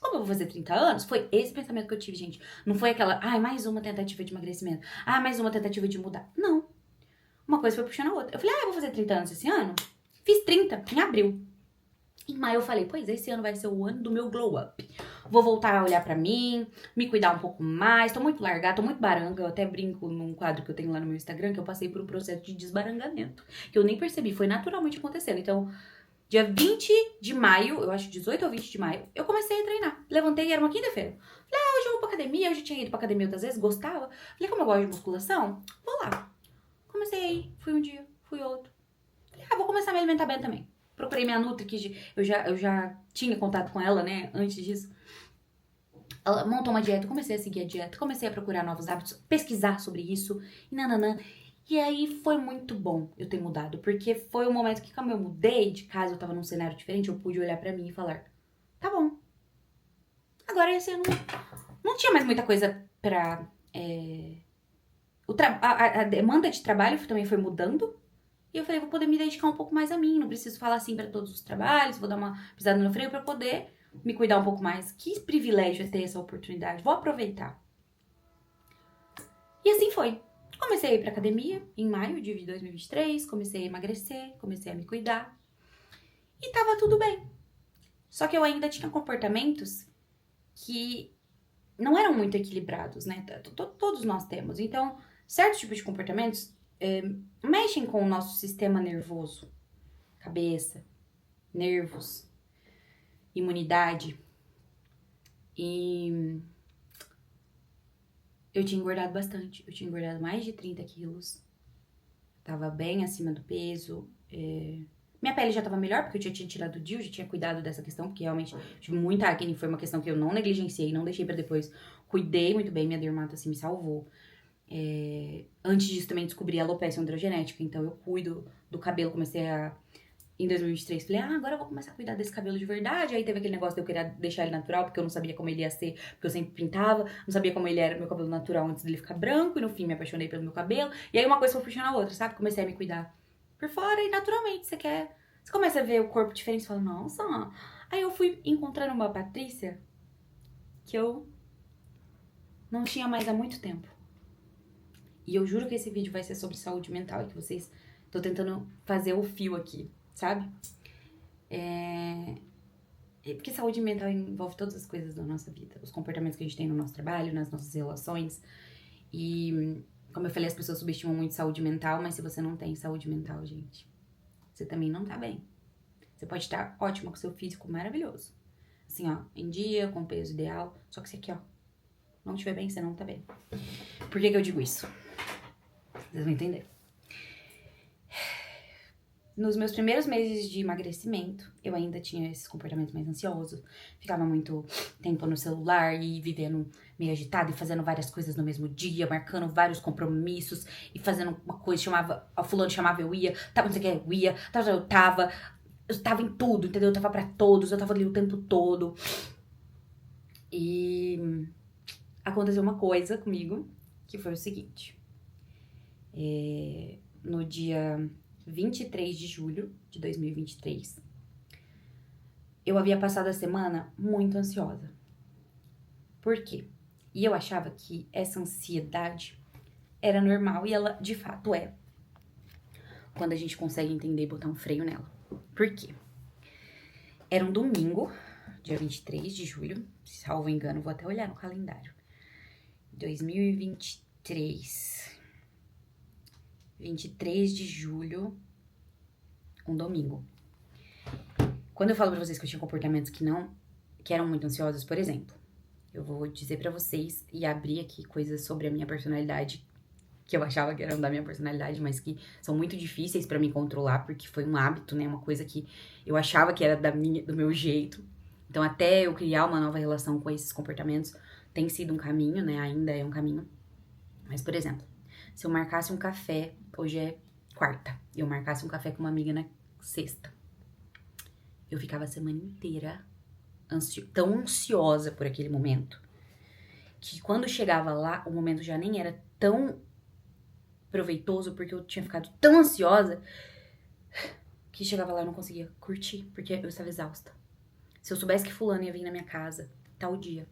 Como eu vou fazer 30 anos, foi esse pensamento que eu tive, gente. Não foi aquela, mais uma tentativa de emagrecimento. Mais uma tentativa de mudar. Não. Uma coisa foi puxando a outra. Eu falei, eu vou fazer 30 anos esse ano? Fiz 30 em abril. Em maio eu falei, pois esse ano vai ser o ano do meu glow up. Vou voltar a olhar pra mim, me cuidar um pouco mais. Tô muito largada, tô muito baranga. Eu até brinco num quadro que eu tenho lá no meu Instagram, que eu passei por um processo de desbarangamento. Que eu nem percebi, foi naturalmente acontecendo. Então, dia 20 de maio, eu acho 18 ou 20 de maio, eu comecei a treinar. Levantei, era uma quinta-feira. Falei, hoje eu vou pra academia, eu já tinha ido pra academia outras vezes, gostava. Falei, como eu gosto de musculação, vou lá. Comecei aí, fui um dia, fui outro. Falei, vou começar a me alimentar bem também. Procurei minha Nutri, que eu já tinha contato com ela, né, antes disso. Ela montou uma dieta, comecei a seguir a dieta, comecei a procurar novos hábitos, pesquisar sobre isso, e nananã. E aí foi muito bom eu ter mudado, porque foi o momento que, como eu mudei de casa, eu tava num cenário diferente, eu pude olhar pra mim e falar, tá bom. Agora esse ano não tinha mais muita coisa pra... A demanda de trabalho também foi mudando. E eu falei, vou poder me dedicar um pouco mais a mim, não preciso falar assim pra todos os trabalhos, vou dar uma pisada no freio pra poder me cuidar um pouco mais. Que privilégio é ter essa oportunidade, vou aproveitar. E assim foi. Comecei a ir pra academia em maio de 2023, comecei a emagrecer, comecei a me cuidar. E tava tudo bem. Só que eu ainda tinha comportamentos que não eram muito equilibrados, né? Todos nós temos. Então, certos tipos de comportamentos mexem com o nosso sistema nervoso, cabeça, nervos, imunidade. E eu tinha engordado bastante. Eu tinha engordado mais de 30 quilos. Tava bem acima do peso. Minha pele já tava melhor, porque eu já tinha tirado o DIU, já tinha cuidado dessa questão, porque realmente tive muita acne, foi uma questão que eu não negligenciei, não deixei pra depois. Cuidei muito bem, minha dermato assim me salvou. Antes disso também descobri a alopecia androgenética, então eu cuido do cabelo, comecei a... Em 2023, falei, agora eu vou começar a cuidar desse cabelo de verdade. Aí teve aquele negócio de eu querer deixar ele natural, porque eu não sabia como ele ia ser, porque eu sempre pintava, não sabia como ele era, meu cabelo natural, antes dele ficar branco, e no fim me apaixonei pelo meu cabelo. E aí uma coisa foi puxando a outra, sabe? Comecei a me cuidar por fora e naturalmente você começa a ver o corpo diferente e fala, nossa. Aí eu fui encontrando uma Patrícia que eu não tinha mais há muito tempo. E eu juro que esse vídeo vai ser sobre saúde mental, e que vocês... Tô tentando fazer o fio aqui, sabe? Porque saúde mental envolve todas as coisas da nossa vida. Os comportamentos que a gente tem no nosso trabalho, nas nossas relações. E, como eu falei, as pessoas subestimam muito saúde mental, mas se você não tem saúde mental, gente, você também não tá bem. Você pode estar ótima com seu físico maravilhoso. Assim, ó, em dia, com peso ideal. Só que se aqui, ó, não estiver bem, você não tá bem. Por que eu digo isso? Vocês vão entender. Nos meus primeiros meses de emagrecimento, eu ainda tinha esses comportamentos mais ansiosos. Ficava muito tempo no celular e vivendo meio agitada e fazendo várias coisas no mesmo dia, marcando vários compromissos e fazendo uma coisa, o fulano chamava, eu ia, tava não sei o que, eu ia, eu tava em tudo, entendeu? Eu tava pra todos, eu tava ali o tempo todo. E aconteceu uma coisa comigo, que foi o seguinte. No dia 23 de julho de 2023, eu havia passado a semana muito ansiosa. Por quê? E eu achava que essa ansiedade era normal, e ela de fato é, quando a gente consegue entender e botar um freio nela. Por quê? Era um domingo, dia 23 de julho, salvo engano, vou até olhar no calendário. 2023. 23 de julho, um domingo. Quando eu falo pra vocês que eu tinha comportamentos que eram muito ansiosos, por exemplo, eu vou dizer pra vocês e abrir aqui coisas sobre a minha personalidade, que eu achava que eram da minha personalidade, mas que são muito difíceis pra me controlar, porque foi um hábito, né? Uma coisa que eu achava que era do meu jeito. Então, até eu criar uma nova relação com esses comportamentos, tem sido um caminho, né? Ainda é um caminho. Mas, por exemplo, se eu marcasse um café, hoje é quarta, e eu marcasse um café com uma amiga na sexta, eu ficava a semana inteira tão ansiosa por aquele momento, que quando chegava lá, o momento já nem era tão proveitoso, porque eu tinha ficado tão ansiosa, que chegava lá eu não conseguia curtir, porque eu estava exausta. Se eu soubesse que fulano ia vir na minha casa, tal dia,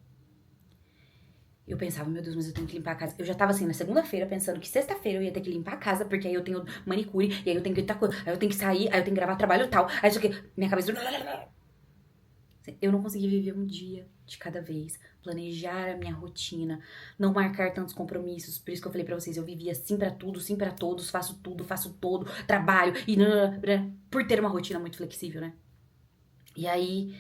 eu pensava, meu Deus, mas eu tenho que limpar a casa. Eu já tava assim, na segunda-feira, pensando que sexta-feira eu ia ter que limpar a casa, porque aí eu tenho manicure, e aí eu tenho que aí eu tenho que sair, aí eu tenho que gravar trabalho tal, aí isso aqui, minha cabeça... Eu não consegui viver um dia de cada vez, planejar a minha rotina, não marcar tantos compromissos. Por isso que eu falei pra vocês, eu vivia sim pra tudo, sim pra todos, faço tudo, faço todo, trabalho, e por ter uma rotina muito flexível, né? E aí...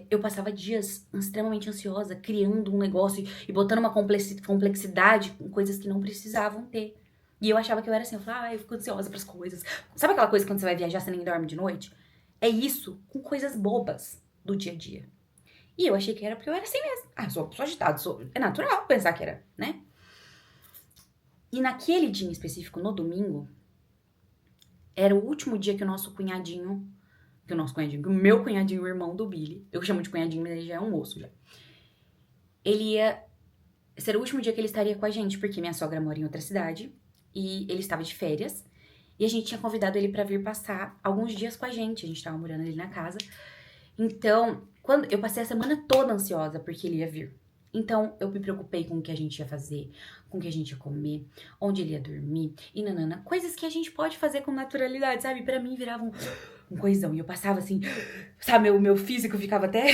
eu passava dias extremamente ansiosa, criando um negócio e botando uma complexidade com coisas que não precisavam ter. E eu achava que eu era assim, eu falava, eu fico ansiosa pras coisas. Sabe aquela coisa quando você vai viajar, você nem dorme de noite? É isso com coisas bobas do dia a dia. E eu achei que era porque eu era assim mesmo. Eu sou agitada, é natural pensar que era, né? E naquele dia em específico, no domingo, era o último dia que o nosso cunhadinho... o meu cunhadinho, o irmão do Billy, eu chamo de cunhadinho, mas ele já é um moço já. Ele ia ser o último dia que ele estaria com a gente, porque minha sogra mora em outra cidade, e ele estava de férias, e a gente tinha convidado ele pra vir passar alguns dias com a gente tava morando ali na casa. Então, quando eu passei a semana toda ansiosa porque ele ia vir. Então, eu me preocupei com o que a gente ia fazer, com o que a gente ia comer, onde ele ia dormir, e nanana. Coisas que a gente pode fazer com naturalidade, sabe? Pra mim virava um coisão. E eu passava assim, sabe? O meu físico ficava até...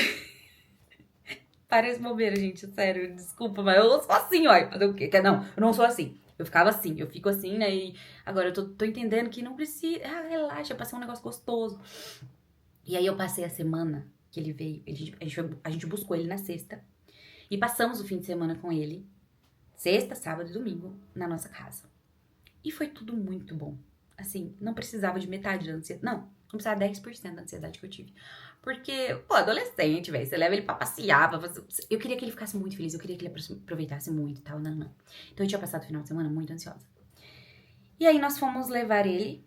Parece bobeira, gente, sério, desculpa, mas eu sou assim, ó. Fazer o quê? Não, eu não sou assim. Eu ficava assim, eu fico assim, né? E agora eu tô entendendo que não precisa. Ah, relaxa, passei um negócio gostoso. E aí eu passei a semana que ele veio. A gente buscou ele na sexta. E passamos o fim de semana com ele. Sexta, sábado e domingo, na nossa casa. E foi tudo muito bom. Assim, não precisava de metade da ansiedade. Não precisava 10% da ansiedade que eu tive. Porque, pô, adolescente, velho, você leva ele pra passear, pra fazer... Eu queria que ele ficasse muito feliz, eu queria que ele aproveitasse muito e tal, não. Então eu tinha passado o final de semana muito ansiosa. E aí nós fomos levar ele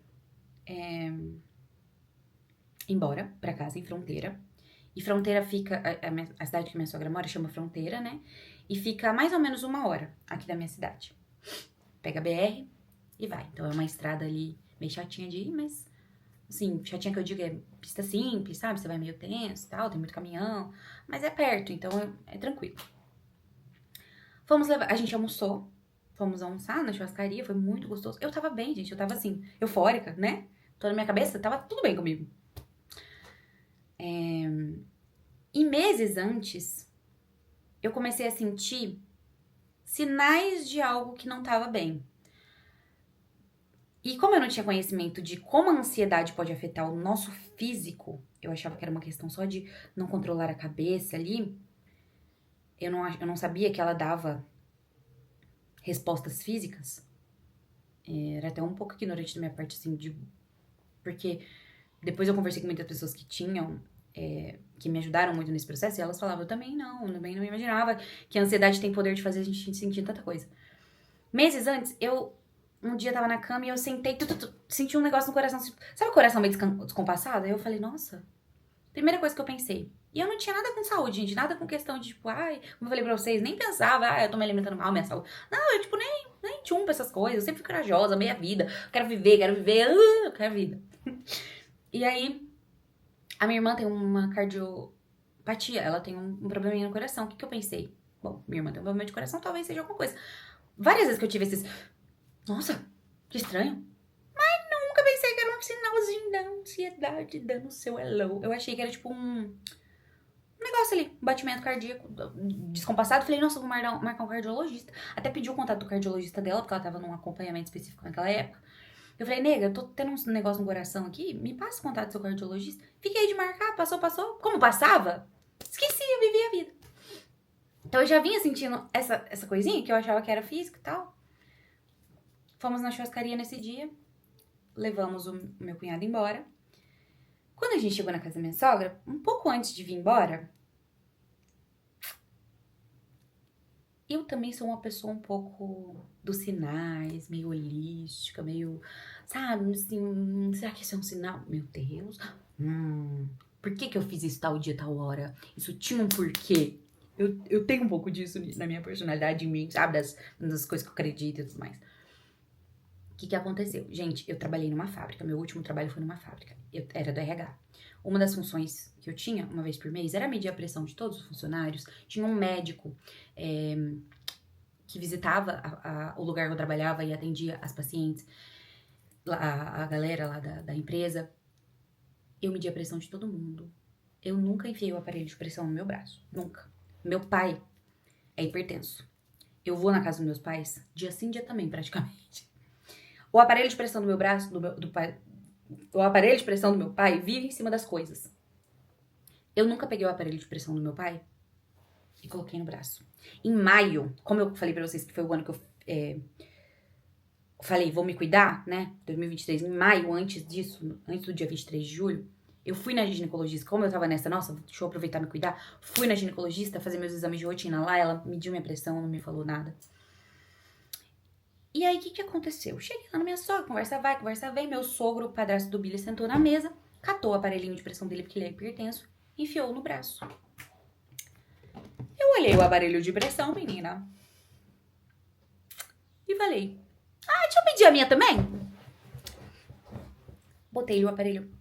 embora pra casa, em Fronteira. E Fronteira fica... A cidade que minha sogra mora chama Fronteira, né? E fica a mais ou menos 1 hora aqui da minha cidade. Pega a BR e vai. Então é uma estrada ali meio chatinha de ir, mas... Assim, chatinha que eu digo é pista simples, sabe? Você vai meio tenso e tal, tem muito caminhão. Mas é perto, então é tranquilo. Fomos levar... A gente almoçou. Fomos almoçar na churrascaria, foi muito gostoso. Eu tava bem, gente. Eu tava assim, eufórica, né? Tô na minha cabeça, tava tudo bem comigo. E meses antes, eu comecei a sentir sinais de algo que não tava bem. E como eu não tinha conhecimento de como a ansiedade pode afetar o nosso físico, eu achava que era uma questão só de não controlar a cabeça ali. Eu não sabia que ela dava respostas físicas. Era até um pouco ignorante da minha parte, assim, porque depois eu conversei com muitas pessoas que tinham, que me ajudaram muito nesse processo, e elas falavam, eu também não imaginava que a ansiedade tem poder de fazer a gente sentir tanta coisa. Meses antes, um dia tava na cama e eu sentei, senti um negócio no coração, sabe o coração meio descompassado? Aí eu falei, nossa, primeira coisa que eu pensei. E eu não tinha nada com saúde, gente, nada com questão de, tipo, ai, como eu falei pra vocês, nem pensava, eu tô me alimentando mal, minha saúde. Não, eu, tipo, nem tchum pra essas coisas, eu sempre fui corajosa, meia vida, quero viver, eu quero vida. E aí, a minha irmã tem uma cardiopatia, ela tem um probleminha no coração. O que eu pensei? Bom, minha irmã tem um problema de coração, talvez seja alguma coisa. Várias vezes que eu tive esses... Nossa, que estranho. Mas nunca pensei que era um sinalzinho da ansiedade dando seu hello. Eu achei que era tipo um negócio ali, um batimento cardíaco descompassado. Falei, nossa, vou marcar um cardiologista. Até pedi o contato do cardiologista dela, porque ela tava num acompanhamento específico naquela época. Eu falei, nega, eu tô tendo um negócio no coração aqui, me passa o contato do seu cardiologista. Fiquei de marcar, passou. Como passava? Esqueci, eu vivi a vida. Então eu já vinha sentindo essa coisinha que eu achava que era físico e tal. Fomos na churrascaria nesse dia, levamos o meu cunhado embora. Quando a gente chegou na casa da minha sogra, um pouco antes de vir embora, eu também sou uma pessoa um pouco dos sinais, meio holística, meio, sabe, assim, será que isso é um sinal? Meu Deus, por que eu fiz isso tal dia, tal hora? Isso tinha um porquê. Eu tenho um pouco disso na minha personalidade, em mim, sabe, das coisas que eu acredito e tudo mais. O que aconteceu? Gente, eu trabalhei numa fábrica, meu último trabalho foi numa fábrica, eu era do RH. Uma das funções que eu tinha, uma vez por mês, era medir a pressão de todos os funcionários. Tinha um médico que visitava o lugar que eu trabalhava e atendia as pacientes, a galera lá da empresa. Eu media a pressão de todo mundo. Eu nunca enfiei o aparelho de pressão no meu braço, nunca. Meu pai é hipertenso. Eu vou na casa dos meus pais, dia sim, dia também, praticamente. O aparelho de pressão do meu braço, o aparelho de pressão do meu pai vive em cima das coisas. Eu nunca peguei o aparelho de pressão do meu pai e coloquei no braço. Em maio, como eu falei pra vocês que foi o ano que eu falei, vou me cuidar, né? 2023, em maio, antes disso, antes do dia 23 de julho, eu fui na ginecologista. Como eu tava nessa, nossa, deixa eu aproveitar e me cuidar. Fui na ginecologista fazer meus exames de rotina lá, ela mediu minha pressão, não me falou nada. E aí, o que aconteceu? Cheguei lá na minha sogra, conversa vai, conversa vem. Meu sogro, o padrasto do Billy, sentou na mesa, catou o aparelhinho de pressão dele, porque ele é hipertenso, enfiou no braço. Eu olhei o aparelho de pressão, menina, e falei, deixa eu medir a minha também. Botei o aparelho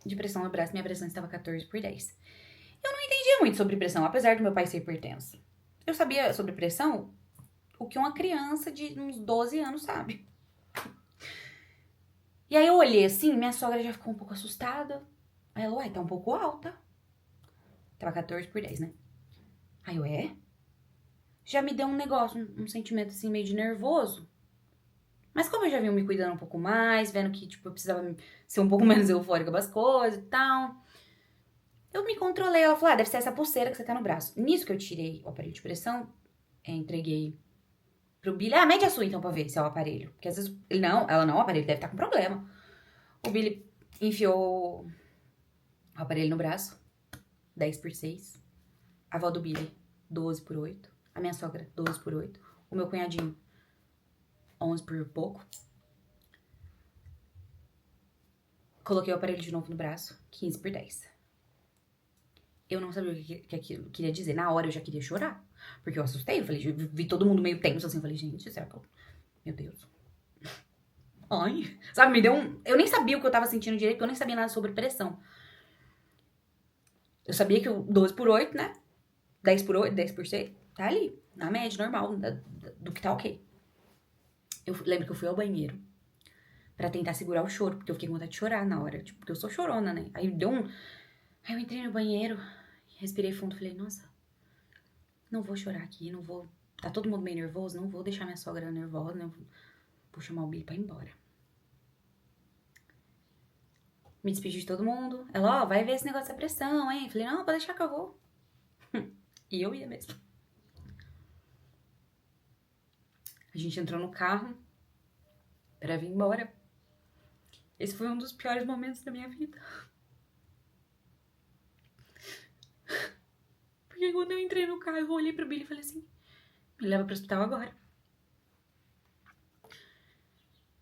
de pressão no braço, minha pressão estava 14/10. Eu não entendia muito sobre pressão, apesar do meu pai ser hipertenso. Eu sabia sobre pressão o que uma criança de uns 12 anos sabe. E aí eu olhei assim, minha sogra já ficou um pouco assustada. Aí ela, tá um pouco alta. Tava 14/10, né? Aí eu, já me deu um negócio, um sentimento assim meio de nervoso. Mas como eu já vinha me cuidando um pouco mais, vendo que, tipo, eu precisava ser um pouco menos eufórica com as coisas e tal, eu me controlei. Ela falou, deve ser essa pulseira que você tá no braço. Nisso que eu tirei o aparelho de pressão, entreguei pro Billy. Mede a sua então pra ver se é o aparelho. Porque às vezes, ela não, o aparelho deve estar com problema. O Billy enfiou o aparelho no braço, 10x6. A avó do Billy, 12x8. A minha sogra, 12x8. O meu cunhadinho, 11 por pouco. Coloquei o aparelho de novo no braço, 15x10. Eu não sabia o que aquilo queria dizer. Na hora eu já queria chorar. Porque eu assustei. Eu falei, vi todo mundo meio tenso assim. Eu falei, gente, será que eu... Meu Deus. Ai. Sabe, me deu um... Eu nem sabia o que eu tava sentindo direito, porque eu nem sabia nada sobre pressão. Eu sabia que o 12x8, né? 10x8, 10x6, tá ali. Na média, normal, do que tá ok. Eu lembro que eu fui ao banheiro pra tentar segurar o choro, porque eu fiquei com vontade de chorar na hora. Tipo, porque eu sou chorona, né? Aí deu um... Aí eu entrei no banheiro, respirei fundo, falei, nossa, não vou chorar aqui, não vou... Tá todo mundo meio nervoso, não vou deixar minha sogra nervosa, né? Vou chamar o Billy pra ir embora. Me despedi de todo mundo. Ela, vai ver esse negócio da pressão, hein? Falei, não, pode deixar que eu vou. E eu ia mesmo. A gente entrou no carro pra vir embora. Esse foi um dos piores momentos da minha vida. Porque quando eu entrei no carro, eu olhei pro Billy e falei assim, me leva pro hospital agora.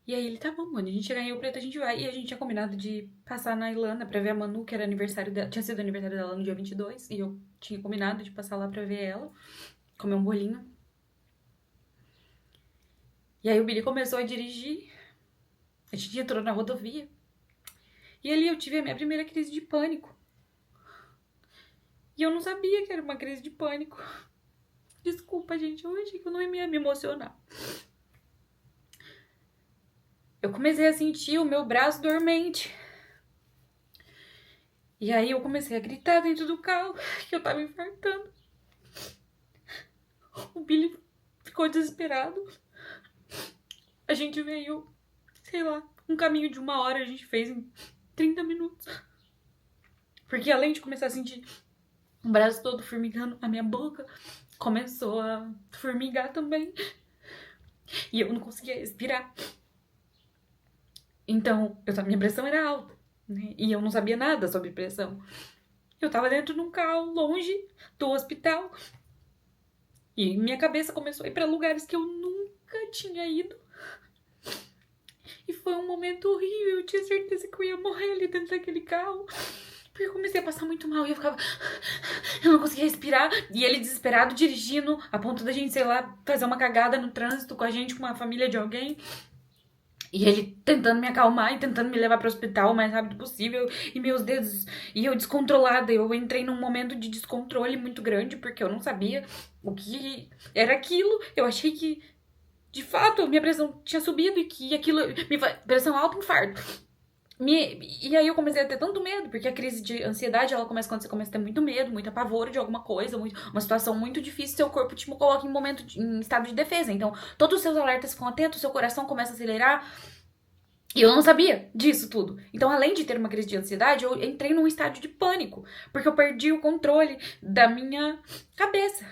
E aí ele, tá bom, mano, a gente chegar em Rio Preto, a gente vai. E a gente tinha combinado de passar na Ilana pra ver a Manu, que era aniversário dela. Tinha sido aniversário dela no dia 22. E eu tinha combinado de passar lá pra ver ela, comer um bolinho. E aí o Billy começou a dirigir. A gente entrou na rodovia. E ali eu tive a minha primeira crise de pânico. E eu não sabia que era uma crise de pânico. Desculpa, gente, eu achei que eu não ia me emocionar. Eu comecei a sentir o meu braço dormente. E aí eu comecei a gritar dentro do carro que eu tava infartando. O Billy ficou desesperado. A gente veio, sei lá, um caminho de 1 hora a gente fez em 30 minutos. Porque além de começar a sentir o braço todo formigando, a minha boca começou a formigar também. E eu não conseguia respirar. Então, minha pressão era alta, né? E eu não sabia nada sobre pressão. Eu tava dentro de um carro, longe do hospital. E minha cabeça começou a ir pra lugares que eu nunca tinha ido. E foi um momento horrível. Eu tinha certeza que eu ia morrer ali dentro daquele carro. Porque eu comecei a passar muito mal e eu ficava... Eu não conseguia respirar. E ele desesperado dirigindo, a ponto da gente, sei lá, fazer uma cagada no trânsito com a gente, com uma família de alguém. E ele tentando me acalmar e tentando me levar pro hospital o mais rápido possível. E meus dedos... E eu descontrolada. Eu entrei num momento de descontrole muito grande, porque eu não sabia o que era aquilo. Eu achei que, de fato, minha pressão tinha subido e que aquilo... Pressão alta, infarto. E aí eu comecei a ter tanto medo, porque a crise de ansiedade, ela começa quando você começa a ter muito medo, muito apavoro de alguma coisa, uma situação muito difícil, seu corpo te coloca em estado de defesa. Então, todos os seus alertas ficam atentos, seu coração começa a acelerar. E eu não sabia disso tudo. Então, além de ter uma crise de ansiedade, eu entrei num estágio de pânico, porque eu perdi o controle da minha cabeça.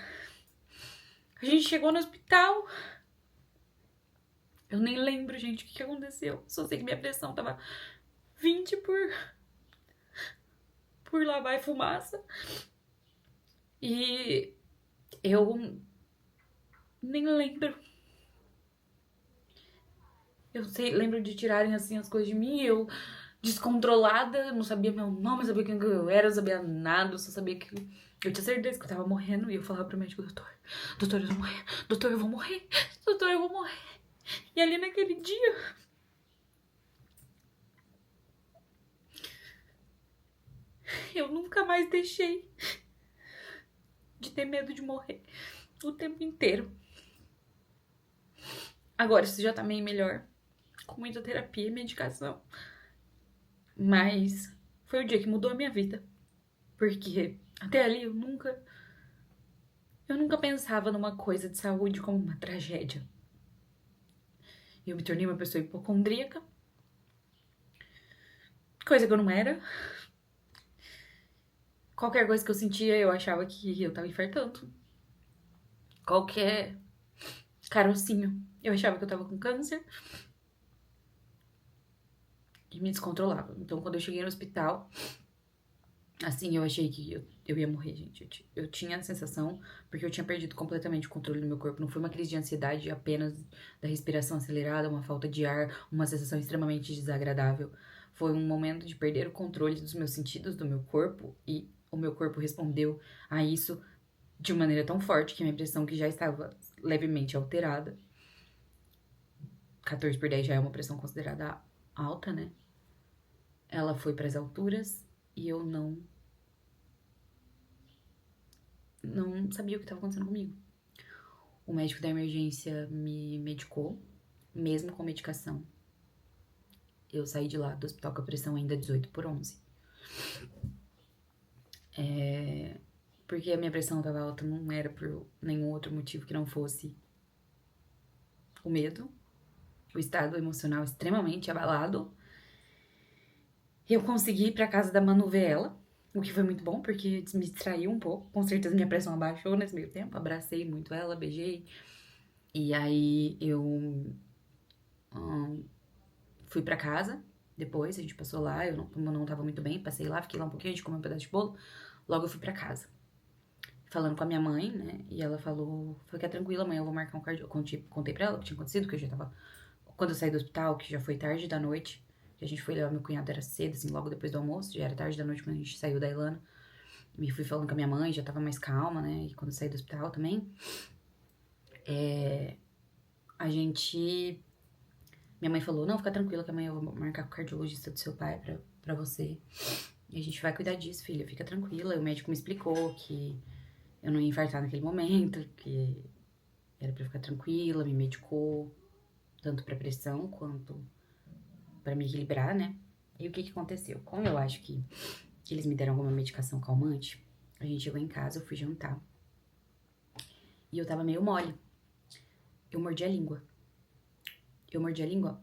A gente chegou no hospital. Eu nem lembro, gente, o que aconteceu. Só sei que minha pressão tava 20 por lá vai fumaça. E eu nem lembro. Lembro de tirarem assim as coisas de mim, eu descontrolada, não sabia meu nome, não sabia quem eu era, não sabia nada, eu só sabia que eu tinha certeza que eu tava morrendo. E eu falava pro médico, doutor, eu vou morrer, doutor, eu vou morrer, doutor, eu vou morrer. E ali naquele dia, eu nunca mais deixei de ter medo de morrer o tempo inteiro. Agora isso já tá meio melhor, com muita terapia e medicação. Mas foi o dia que mudou a minha vida. Porque até ali eu nunca Eu nunca pensava numa coisa de saúde como uma tragédia. Eu me tornei uma pessoa hipocondríaca, coisa que eu não era. Qualquer coisa que eu sentia, eu achava que eu tava infartando. Qualquer carocinho, eu achava que eu tava com câncer. E me descontrolava. Então, quando eu cheguei no hospital, assim, eu achei que eu ia morrer, gente. Eu tinha a sensação, porque eu tinha perdido completamente o controle do meu corpo. Não foi uma crise de ansiedade apenas da respiração acelerada, uma falta de ar, uma sensação extremamente desagradável. Foi um momento de perder o controle dos meus sentidos, do meu corpo, e o meu corpo respondeu a isso de maneira tão forte que minha pressão, que já estava levemente alterada, 14/10 já é uma pressão considerada alta, né? Ela foi para as alturas e eu não sabia o que estava acontecendo comigo. O médico da emergência me medicou, mesmo com medicação. Eu saí de lá do hospital com a pressão ainda 18/11. Porque a minha pressão estava alta, não era por nenhum outro motivo que não fosse o medo, o estado emocional extremamente abalado. Eu consegui ir pra casa da Manu ver ela, o que foi muito bom, porque me distraiu um pouco. Com certeza minha pressão abaixou nesse meio tempo. Abracei muito ela, beijei. E aí eu fui pra casa. Depois a gente passou lá, como eu não tava muito bem, passei lá, fiquei lá um pouquinho, a gente comeu um pedaço de bolo. Logo eu fui pra casa. Falando com a minha mãe, né? E ela falou: fica tranquila, mãe, eu vou marcar um cardio. Contei pra ela o que tinha acontecido, que eu já tava. Quando eu saí do hospital, que já foi tarde da noite, que a gente foi levar meu cunhado, era cedo, assim, logo depois do almoço, já era tarde da noite quando a gente saiu da Ilana. E fui falando com a minha mãe, já tava mais calma, né? E quando eu saí do hospital também, a gente. Minha mãe falou: não, fica tranquila que amanhã eu vou marcar com o cardiologista do seu pai pra você. E a gente vai cuidar disso, filha, fica tranquila. E o médico me explicou que eu não ia infartar naquele momento, que era pra eu ficar tranquila, me medicou, tanto pra pressão quanto pra me equilibrar, né? E o que aconteceu? Como eu acho que eles me deram alguma medicação calmante, a gente chegou em casa, eu fui jantar. E eu tava meio mole. Eu mordi a língua.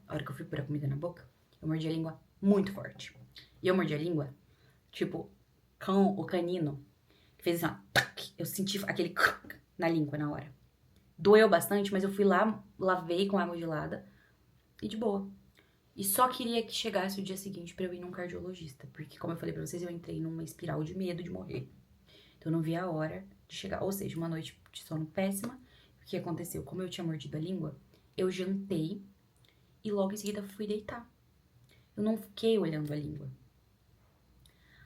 A hora que eu fui pôr a comida na boca, eu mordi a língua muito forte. E eu mordi a língua, tipo, com o canino, que fez assim, ó, tac, eu senti aquele na língua na hora. Doeu bastante, mas eu fui lá, lavei com água gelada e de boa. E só queria que chegasse o dia seguinte pra eu ir num cardiologista, porque como eu falei pra vocês, eu entrei numa espiral de medo de morrer. Então eu não vi a hora de chegar, ou seja, uma noite de sono péssima. O que aconteceu? Como eu tinha mordido a língua, eu jantei e logo em seguida fui deitar. Eu não fiquei olhando a língua.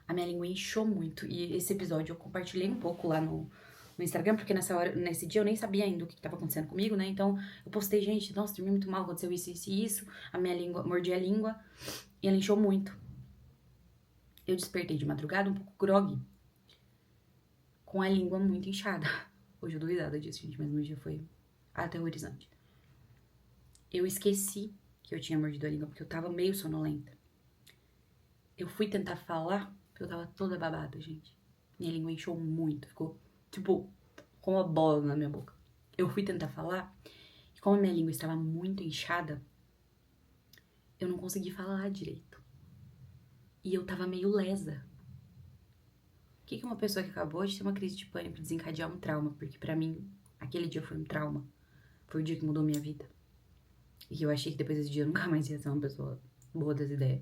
A minha língua inchou muito. E esse episódio eu compartilhei um pouco lá no Instagram, porque nesse dia eu nem sabia ainda o que estava acontecendo comigo, né? Então eu postei, gente, nossa, dormi muito mal, aconteceu isso, isso e isso. A minha língua, mordi a língua e ela inchou muito. Eu despertei de madrugada um pouco groggy, com a língua muito inchada. Hoje eu dou risada disso, gente, mas no dia foi aterrorizante. Eu esqueci que eu tinha mordido a língua, porque eu tava meio sonolenta. Eu fui tentar falar, porque eu tava toda babada, gente. Minha língua inchou muito, ficou, tipo, com uma bola na minha boca. Eu fui tentar falar, e como a minha língua estava muito inchada, eu não consegui falar direito. E eu tava meio lesa. O que uma pessoa que acabou de ter uma crise de pânico desencadear um trauma? Porque pra mim, aquele dia foi um trauma. Foi o dia que mudou minha vida. E eu achei que depois desse dia eu nunca mais ia ser uma pessoa boa das ideias.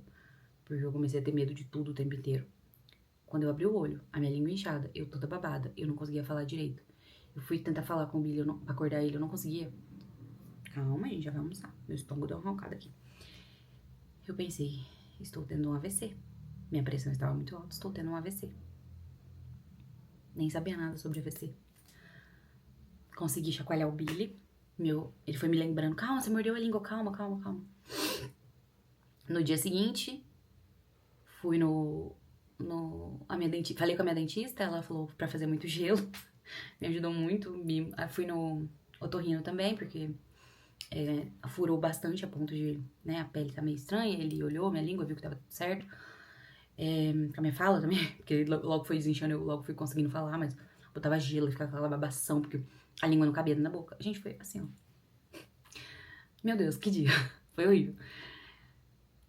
Porque eu comecei a ter medo de tudo o tempo inteiro. Quando eu abri o olho, a minha língua inchada, eu toda babada, eu não conseguia falar direito. Eu fui tentar falar com o Billy, pra acordar ele, eu não conseguia. Calma, gente, já vai almoçar. Meu estômago deu uma roncada aqui. Eu pensei, estou tendo um AVC. Minha pressão estava muito alta, estou tendo um AVC. Nem sabia nada sobre AVC. Consegui chacoalhar o Billy. Ele foi me lembrando, calma, você mordeu a língua, calma, calma, calma. No dia seguinte, fui falei com a minha dentista, ela falou pra fazer muito gelo, me ajudou muito. Fui no otorrino também, porque furou bastante a ponto de, né, a pele tá meio estranha. Ele olhou minha língua, viu que tava tudo certo. Com a minha fala também, porque logo foi desinchando, eu logo fui conseguindo falar, mas botava gelo e ficava aquela babação, porque a língua não cabia na boca. Gente, foi assim, ó. Meu Deus, que dia. Foi horrível.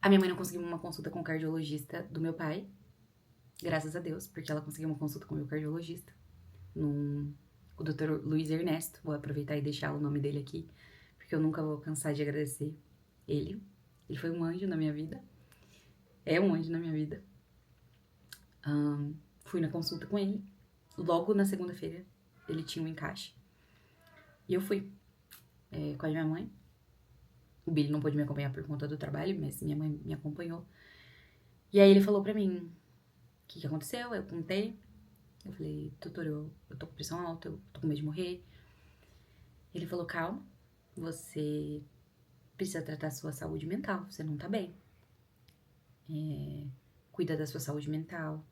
A minha mãe não conseguiu uma consulta com o cardiologista do meu pai. Graças a Deus, porque ela conseguiu uma consulta com o meu cardiologista. O Dr. Luiz Ernesto. Vou aproveitar e deixar o nome dele aqui, porque eu nunca vou cansar de agradecer ele. Ele foi um anjo na minha vida. É um anjo na minha vida. Fui na consulta com ele. Logo na segunda-feira, ele tinha um encaixe. E eu fui com a minha mãe. O Billy não pôde me acompanhar por conta do trabalho, mas minha mãe me acompanhou. E aí ele falou pra mim, o que aconteceu? Eu contei. Eu falei, doutor, eu tô com pressão alta, eu tô com medo de morrer. Ele falou, calma, você precisa tratar a sua saúde mental, você não tá bem. Cuida da sua saúde mental.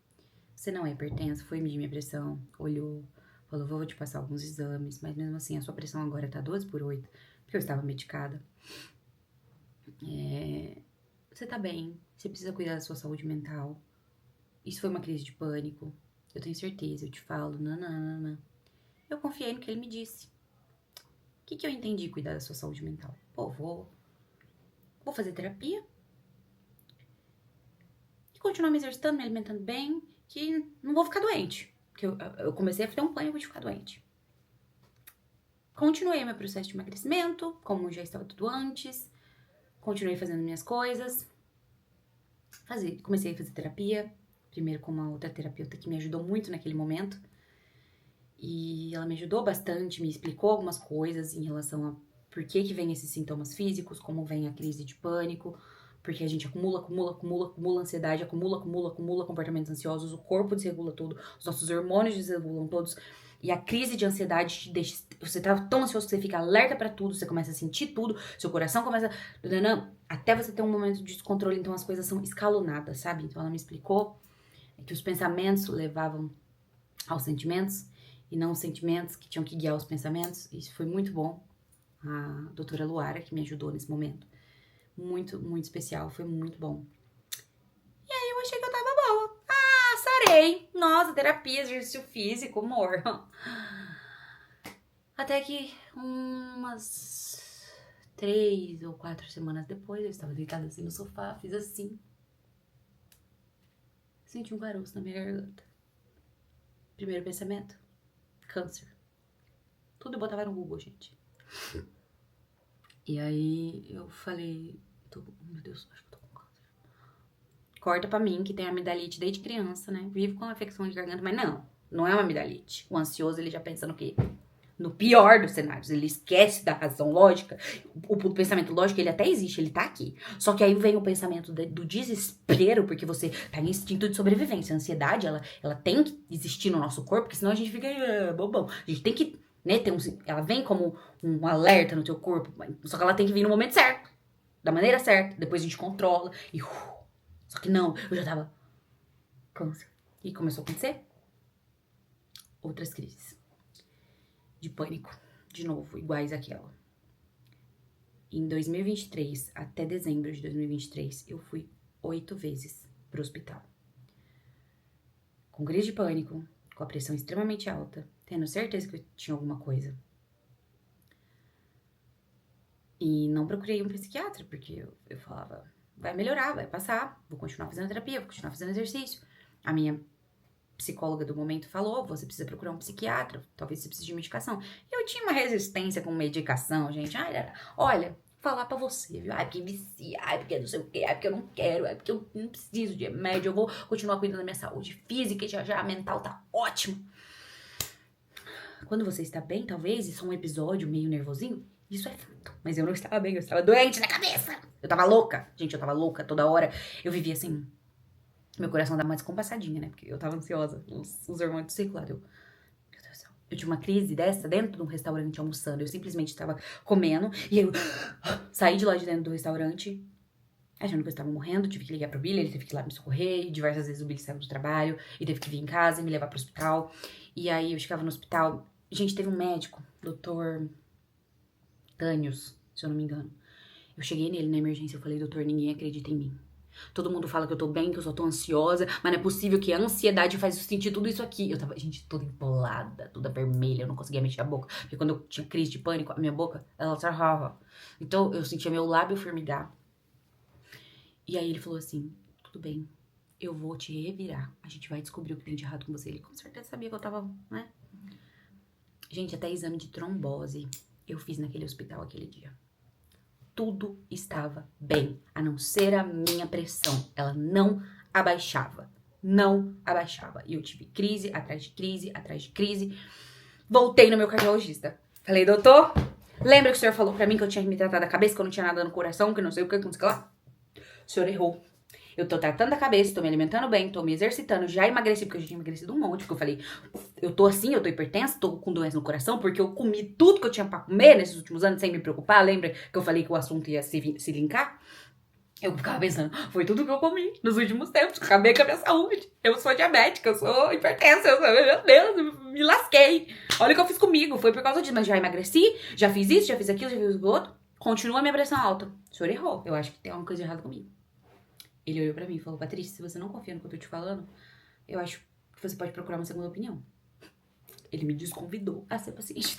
Você não é hipertenso, foi medir minha pressão, olhou, falou, vou te passar alguns exames, mas mesmo assim a sua pressão agora tá 12/8, porque eu estava medicada. Você tá bem, você precisa cuidar da sua saúde mental. Isso foi uma crise de pânico, eu tenho certeza, eu te falo, nananana. Eu confiei no que ele me disse. O que eu entendi cuidar da sua saúde mental? Pô, vou fazer terapia e continuar me exercitando, me alimentando bem, que não vou ficar doente. Porque eu comecei a ter um pânico de ficar doente. Continuei meu processo de emagrecimento, como já estava tudo antes. Continuei fazendo minhas coisas. Comecei a fazer terapia. Primeiro com uma outra terapeuta que me ajudou muito naquele momento. E ela me ajudou bastante, me explicou algumas coisas em relação a por que vem esses sintomas físicos, como vem a crise de pânico, porque a gente acumula ansiedade, acumula comportamentos ansiosos, o corpo desregula tudo, os nossos hormônios desregulam todos, e a crise de ansiedade te deixa, você tá tão ansioso que você fica alerta pra tudo, você começa a sentir tudo, seu coração começa, até você ter um momento de descontrole, então as coisas são escalonadas, sabe? Então ela me explicou que os pensamentos levavam aos sentimentos, e não os sentimentos que tinham que guiar os pensamentos. Isso foi muito bom. A doutora Luara, que me ajudou nesse momento. Muito, muito especial. Foi muito bom. E aí eu achei que eu tava boa. Ah, sarei. Nossa, terapia, exercício físico, amor. Até que umas 3 ou 4 semanas depois, eu estava deitada assim no sofá, fiz assim. Senti um caroço na minha garganta. Primeiro pensamento, câncer. Tudo eu botava no Google, gente. E aí eu falei, meu Deus, acho que eu tô com câncer. Corta pra mim, que tem amidalite desde criança, né? Vivo com uma infecção de garganta, mas não é uma amidalite. O ansioso, ele já pensa no quê? No pior dos cenários. Ele esquece da razão lógica. O pensamento lógico, ele até existe, ele tá aqui. Só que aí vem o pensamento do desespero, porque você tá em instinto de sobrevivência. A ansiedade, ela tem que existir no nosso corpo, porque senão a gente fica bobão. A gente tem que, né, ela vem como um alerta no teu corpo, só que ela tem que vir no momento certo, da maneira certa. Depois a gente controla e... Só que não, eu já tava câncer. E começou a acontecer outras crises de pânico, de novo, iguais àquela. Em 2023, até dezembro de 2023, eu fui 8 vezes pro hospital. Com crise de pânico, com a pressão extremamente alta, tendo certeza que eu tinha alguma coisa. E não procurei um psiquiatra, porque eu falava, vai melhorar, vai passar, vou continuar fazendo terapia, vou continuar fazendo exercício. A minha psicóloga do momento falou, você precisa procurar um psiquiatra, talvez você precise de medicação. E eu tinha uma resistência com medicação, gente. Olha, falar pra você, viu? Ai, porque vicia, ai, porque não sei o quê, ai, porque eu não quero, ai, porque eu não preciso de remédio, eu vou continuar cuidando da minha saúde física e já a mental tá ótima. Quando você está bem, talvez, isso é um episódio meio nervosinho, isso é fato. Mas eu não estava bem, eu estava doente na cabeça. Eu tava louca. Gente, eu tava louca toda hora. Eu vivia assim... Meu coração dava uma descompassadinha, né? Porque eu tava ansiosa. Os hormônios circularam. Meu Deus do céu. Eu tinha uma crise dessa dentro de um restaurante almoçando. Eu simplesmente estava comendo. E eu saí de lá de dentro do restaurante, achando que eu estava morrendo. Tive que ligar pro Billy, ele teve que ir lá me socorrer. E diversas vezes o Billy saiu do trabalho. E teve que vir em casa e me levar pro hospital. E aí eu chegava no hospital. Gente, teve um médico, doutor Tânios, se eu não me engano. Eu cheguei nele na emergência, eu falei, doutor, ninguém acredita em mim. Todo mundo fala que eu tô bem, que eu só tô ansiosa, mas não é possível que a ansiedade faz eu sentir tudo isso aqui. Eu tava, gente, toda empolada, toda vermelha, eu não conseguia mexer a boca. Porque quando eu tinha crise de pânico, a minha boca, ela travava. Então eu sentia meu lábio formigar. E aí ele falou assim, tudo bem, eu vou te revirar. A gente vai descobrir o que tem de errado com você. Ele com certeza sabia que eu tava, né? Gente, até exame de trombose eu fiz naquele hospital aquele dia. Tudo estava bem, a não ser a minha pressão. Ela não abaixava. Não abaixava. E eu tive crise, atrás de crise, atrás de crise. Voltei no meu cardiologista. Falei, doutor, lembra que o senhor falou pra mim que eu tinha que me tratar da cabeça, que eu não tinha nada no coração, que não sei o que, não sei o que lá? O senhor errou. Eu tô tratando da cabeça, tô me alimentando bem, tô me exercitando, já emagreci, porque eu já tinha emagrecido um monte, porque eu falei, eu tô assim, eu tô hipertensa, tô com doença no coração, porque eu comi tudo que eu tinha pra comer nesses últimos anos, sem me preocupar, lembra que eu falei que o assunto ia se linkar? Eu ficava pensando, foi tudo que eu comi nos últimos tempos, acabei com a minha saúde, eu sou diabética, eu sou hipertensa, meu Deus, eu me lasquei. Olha o que eu fiz comigo, foi por causa disso, mas já emagreci, já fiz isso, já fiz aquilo, já fiz o outro, continua a minha pressão alta. O senhor errou, eu acho que tem alguma coisa errada comigo. Ele olhou pra mim e falou, Patrícia, se você não confia no que eu tô te falando, eu acho que você pode procurar uma segunda opinião. Ele me desconvidou a ser paciente.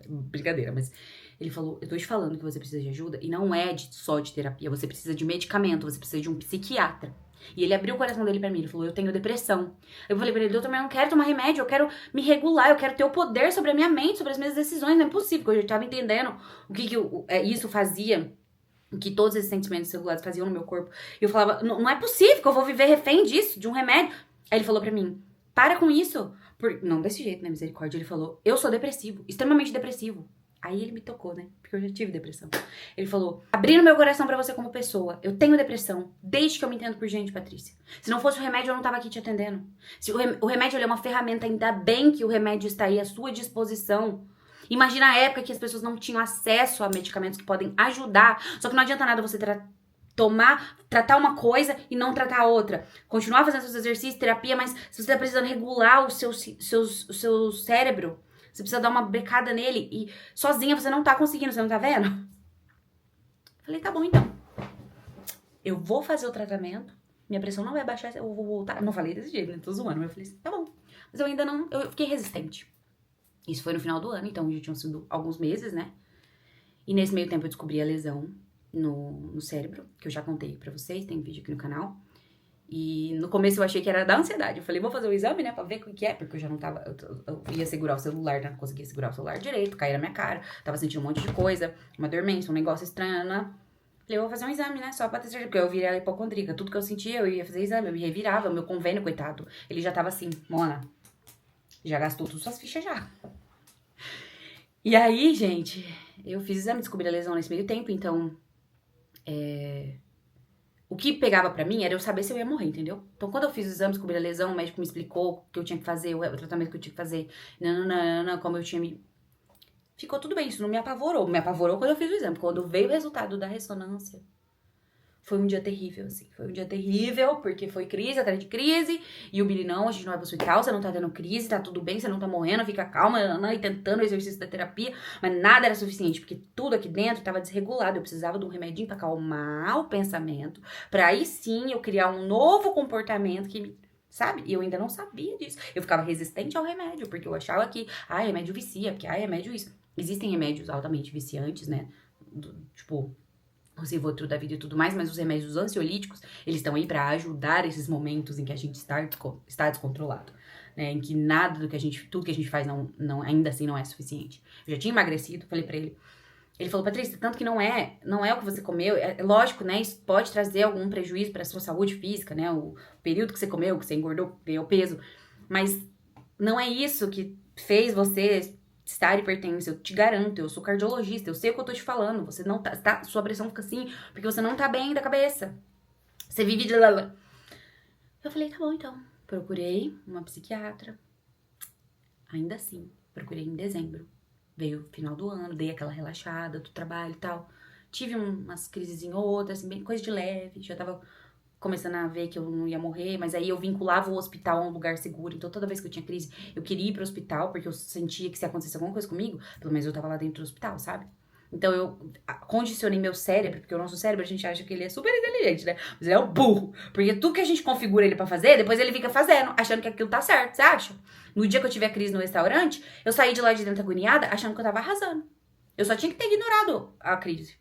Brincadeira, mas ele falou, eu tô te falando que você precisa de ajuda e não é só de terapia, você precisa de medicamento, você precisa de um psiquiatra. E ele abriu o coração dele pra mim, ele falou, eu tenho depressão. Eu falei pra ele, doutor, mas eu não quero tomar remédio, eu quero me regular, eu quero ter o poder sobre a minha mente, sobre as minhas decisões, não é possível, porque eu já tava entendendo o que isso fazia, o que todos esses sentimentos regulados faziam no meu corpo. E eu falava, não é possível que eu vou viver refém disso, de um remédio. Aí ele falou pra mim, para com isso. Não desse jeito, né, misericórdia. Ele falou, eu sou depressivo, extremamente depressivo. Aí ele me tocou, né, porque eu já tive depressão. Ele falou, abrindo meu coração pra você como pessoa, eu tenho depressão, desde que eu me entendo por gente, Patrícia. Se não fosse o remédio, eu não tava aqui te atendendo. Se o remédio ele é uma ferramenta, ainda bem que o remédio está aí à sua disposição. Imagina a época que as pessoas não tinham acesso a medicamentos que podem ajudar. Só que não adianta nada você tratar uma coisa e não tratar a outra. Continuar fazendo seus exercícios, terapia, mas se você tá precisando regular o seu cérebro, você precisa dar uma brecada nele e sozinha você não tá conseguindo, você não tá vendo? Falei, tá bom então. Eu vou fazer o tratamento, minha pressão não vai baixar, eu vou voltar. Não falei desse jeito, né? Tô zoando, mas eu falei assim, tá bom. Mas eu ainda não, eu fiquei resistente. Isso foi no final do ano, então já tinham sido alguns meses, né? E nesse meio tempo eu descobri a lesão no cérebro, que eu já contei pra vocês, tem vídeo aqui no canal. E no começo eu achei que era da ansiedade. Eu falei, vou fazer o exame, né, pra ver o que é, porque eu já não tava... Eu ia segurar o celular, não conseguia segurar o celular direito, caía na minha cara, tava sentindo um monte de coisa, uma dormência, um negócio estranho, né? Falei, eu vou fazer um exame, né, só pra ter certeza, porque eu virei hipocondríaca. Tudo que eu sentia, eu ia fazer exame, eu me revirava, meu convênio, coitado. Ele já tava assim, Mona, já gastou tudo suas fichas já. E aí, gente, eu fiz exame, descobri a lesão nesse meio tempo, então... O que pegava pra mim era eu saber se eu ia morrer, entendeu? Então, quando eu fiz o exame, descobri a lesão, o médico me explicou o que eu tinha que fazer, o tratamento que eu tinha que fazer, como eu tinha me... Ficou tudo bem, isso não me apavorou. Me apavorou quando eu fiz o exame. Quando veio o resultado da ressonância, foi um dia terrível, assim. Foi um dia terrível, porque foi crise atrás de crise. E o Billy, não, a gente não vai pro hospital, você não tá tendo crise, tá tudo bem, você não tá morrendo, fica calma, e tentando o exercício da terapia. Mas nada era suficiente, porque tudo aqui dentro tava desregulado. Eu precisava de um remedinho pra acalmar o pensamento, pra aí sim eu criar um novo comportamento que me... Sabe? E eu ainda não sabia disso. Eu ficava resistente ao remédio, porque eu achava que, remédio vicia, porque, remédio isso. Existem remédios altamente viciantes, né? Tipo... o Rivotril da vida e tudo mais, mas os remédios ansiolíticos, eles estão aí pra ajudar esses momentos em que a gente está descontrolado, né? Em que nada do que tudo que a gente faz ainda assim não é suficiente. Eu já tinha emagrecido, falei pra ele. Ele falou, Patrícia, tanto que não é o que você comeu, é lógico, né? Isso pode trazer algum prejuízo pra sua saúde física, né? O período que você comeu, que você engordou, ganhou peso, mas não é isso que fez você estar hipertenso, eu te garanto, eu sou cardiologista, eu sei o que eu tô te falando, você não sua pressão fica assim, porque você não tá bem da cabeça, você vive de lala. Eu falei, tá bom então, procurei uma psiquiatra, ainda assim, procurei em dezembro, veio o final do ano, dei aquela relaxada do trabalho e tal, tive umas crises em outras, assim, bem coisa de leve, já tava começando a ver que eu não ia morrer, mas aí eu vinculava o hospital a um lugar seguro, então toda vez que eu tinha crise, eu queria ir pro hospital, porque eu sentia que se acontecesse alguma coisa comigo, pelo menos eu tava lá dentro do hospital, sabe? Então eu condicionei meu cérebro, porque o nosso cérebro a gente acha que ele é super inteligente, né? Mas ele é um burro. Porque tudo que a gente configura ele pra fazer, depois ele fica fazendo, achando que aquilo tá certo, você acha? No dia que eu tive a crise no restaurante, eu saí de lá de dentro agoniada, achando que eu tava arrasando. Eu só tinha que ter ignorado a crise.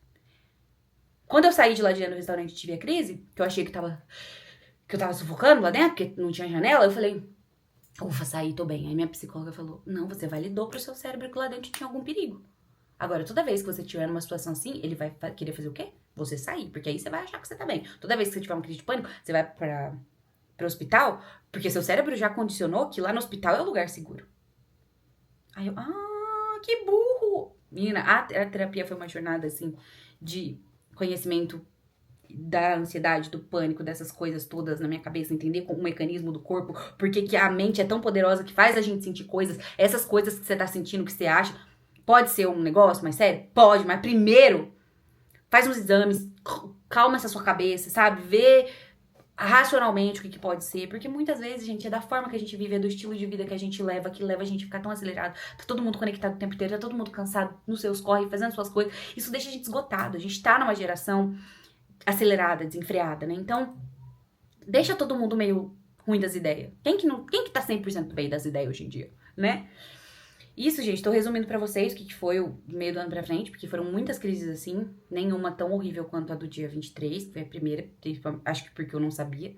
Quando eu saí de lá de dentro do restaurante e tive a crise, que eu achei que eu tava sufocando lá dentro, porque não tinha janela, eu falei, ufa, saí, tô bem. Aí minha psicóloga falou, não, você validou pro seu cérebro que lá dentro tinha algum perigo. Agora, toda vez que você estiver numa situação assim, ele vai querer fazer o quê? Você sair, porque aí você vai achar que você tá bem. Toda vez que você tiver uma crise de pânico, você vai pro hospital, porque seu cérebro já condicionou que lá no hospital é o lugar seguro. Aí eu, que burro! Menina, a terapia foi uma jornada, assim, de conhecimento da ansiedade, do pânico, dessas coisas todas na minha cabeça, entender como o mecanismo do corpo, porque que a mente é tão poderosa que faz a gente sentir coisas, essas coisas que você tá sentindo, que você acha, pode ser um negócio mais sério? Pode, mas primeiro, faz uns exames, calma essa sua cabeça, sabe? Vê racionalmente o que pode ser, porque muitas vezes, gente, é da forma que a gente vive, é do estilo de vida que a gente leva, que leva a gente a ficar tão acelerado, tá todo mundo conectado o tempo inteiro, tá todo mundo cansado nos seus corre, fazendo suas coisas, isso deixa a gente esgotado, a gente tá numa geração acelerada, desenfreada, né? Então, deixa todo mundo meio ruim das ideias. Quem que tá 100% bem das ideias hoje em dia, né? Isso, gente, tô resumindo pra vocês o que foi o meio do ano pra frente, porque foram muitas crises assim, nenhuma tão horrível quanto a do dia 23, que foi a primeira, acho que porque eu não sabia.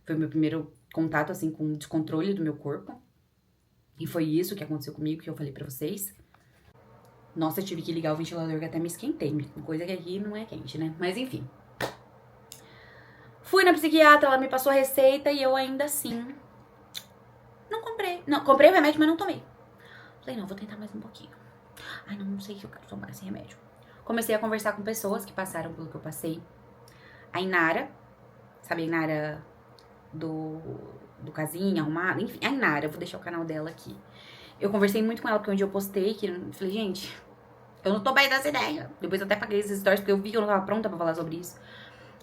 Foi o meu primeiro contato, assim, com o descontrole do meu corpo. E foi isso que aconteceu comigo, que eu falei pra vocês. Nossa, eu tive que ligar o ventilador que até me esquentei, coisa que aqui não é quente, né? Mas enfim. Fui na psiquiatra, ela me passou a receita e eu ainda assim não comprei. Não, comprei o remédio, mas não tomei. Falei, não, vou tentar mais um pouquinho. Ai, não sei se eu quero tomar esse remédio. Comecei a conversar com pessoas que passaram pelo que eu passei. A Inara, sabe a Inara do Casinha, Arrumada? Enfim, a Inara, eu vou deixar o canal dela aqui. Eu conversei muito com ela, porque um dia eu postei, que eu falei, gente, eu não tô bem dessa ideia. Depois eu até paguei esses stories, porque eu vi que eu não tava pronta pra falar sobre isso.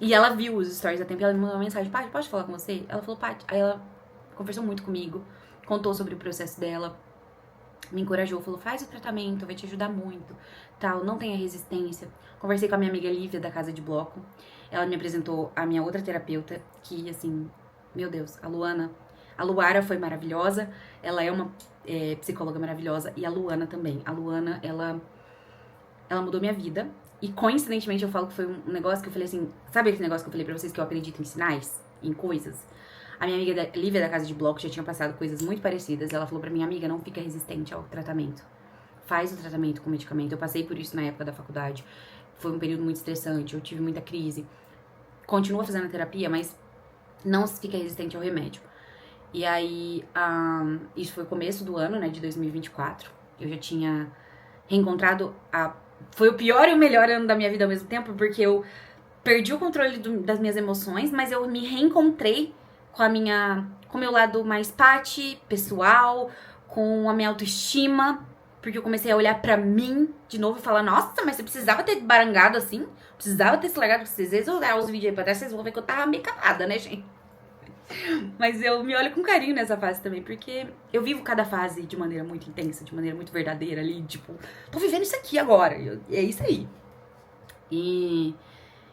E ela viu os stories a tempo e ela me mandou uma mensagem, Paty, posso falar com você? Ela falou, Paty. Aí ela conversou muito comigo, contou sobre o processo dela, me encorajou, falou, faz o tratamento, vai te ajudar muito, tal, não tenha resistência. Conversei com a minha amiga Lívia, da Casa de Bloco. Ela me apresentou a minha outra terapeuta, que, assim, meu Deus, a Luana. A Luara foi maravilhosa, ela é uma psicóloga maravilhosa, e a Luana também. A Luana, ela mudou minha vida. E coincidentemente eu falo que foi um negócio que eu falei assim, sabe esse negócio que eu falei pra vocês que eu acredito em sinais, em coisas? A minha amiga Lívia da Casa de Bloco já tinha passado coisas muito parecidas. Ela falou pra minha amiga, não fica resistente ao tratamento. Faz o tratamento com medicamento. Eu passei por isso na época da faculdade. Foi um período muito estressante, eu tive muita crise. Continua fazendo a terapia, mas não fica resistente ao remédio. E aí, isso foi o começo do ano, né, de 2024. Eu já tinha reencontrado Foi o pior e o melhor ano da minha vida ao mesmo tempo, porque eu perdi o controle das minhas emoções, mas eu me reencontrei com o meu lado mais Paty, pessoal, com a minha autoestima, porque eu comecei a olhar pra mim de novo e falar, nossa, mas você precisava ter barangado assim, precisava ter se largado, vocês vezes olhar os vídeos aí pra trás, vocês vão ver que eu tava meio calada, né, gente? Mas eu me olho com carinho nessa fase também, porque eu vivo cada fase de maneira muito intensa, de maneira muito verdadeira ali, tipo, tô vivendo isso aqui agora, é isso aí. E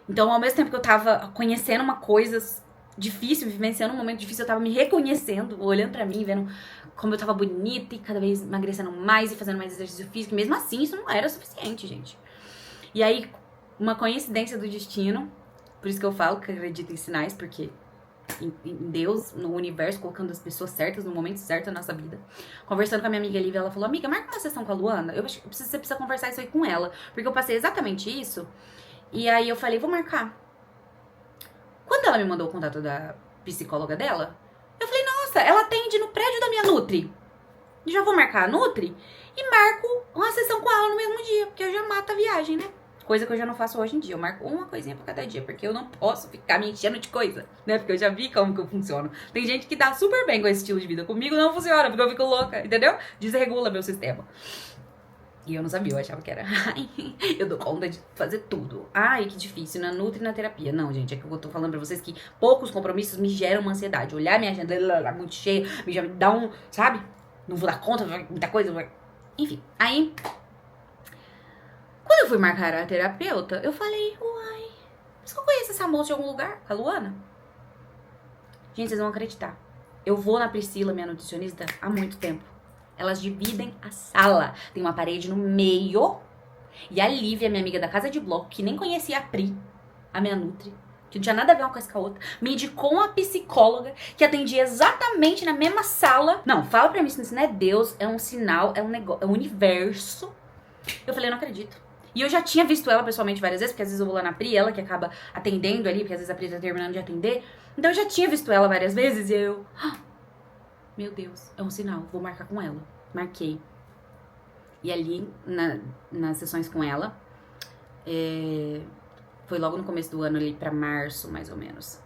então, ao mesmo tempo que eu tava conhecendo uma coisa difícil, vivenciando um momento difícil, eu tava me reconhecendo, olhando pra mim, vendo como eu tava bonita e cada vez emagrecendo mais e fazendo mais exercício físico. E mesmo assim, isso não era suficiente, gente. E aí, uma coincidência do destino, por isso que eu falo que eu acredito em sinais, porque em Deus, no universo, colocando as pessoas certas no momento certo da nossa vida. Conversando com a minha amiga Lívia, ela falou, amiga, marca uma sessão com a Luana. Você precisa conversar isso aí com ela, porque eu passei exatamente isso. E aí eu falei, vou marcar. Quando ela me mandou o contato da psicóloga dela, eu falei, nossa, ela atende no prédio da minha Nutri. Já vou marcar a Nutri e marco uma sessão com ela no mesmo dia, porque eu já mato a viagem, né? Coisa que eu já não faço hoje em dia. Eu marco uma coisinha pra cada dia, porque eu não posso ficar me enchendo de coisa, né? Porque eu já vi como que eu funciono. Tem gente que dá super bem com esse estilo de vida. Comigo não funciona, porque eu fico louca, entendeu? Desregula meu sistema. E eu não sabia, eu achava que era, eu dou conta de fazer tudo. Ai, que difícil, na Nutri e na terapia. Não, gente, é que eu tô falando pra vocês que poucos compromissos me geram uma ansiedade. Olhar minha agenda muito cheia, já me dá um, sabe? Não vou dar conta, muita coisa. Enfim, aí, quando eu fui marcar a terapeuta, eu falei, uai, mas eu conheço essa moça de algum lugar? A Luana? Gente, vocês vão acreditar. Eu vou na Priscila, minha nutricionista, há muito tempo. Elas dividem a sala. Tem uma parede no meio. E a Lívia, minha amiga da casa de bloco, que nem conhecia a Pri, a minha nutri, que não tinha nada a ver uma coisa com a outra, me indicou uma psicóloga que atendia exatamente na mesma sala. Não, fala pra mim se isso não é Deus, é um sinal, é um negócio, é um universo. Eu falei, eu não acredito. E eu já tinha visto ela pessoalmente várias vezes, porque às vezes eu vou lá na Pri, ela que acaba atendendo ali, porque às vezes a Pri tá terminando de atender. Então eu já tinha visto ela várias vezes e eu... meu Deus, é um sinal, vou marcar com ela. Marquei. E ali, nas sessões com ela, foi logo no começo do ano, ali pra março, mais ou menos.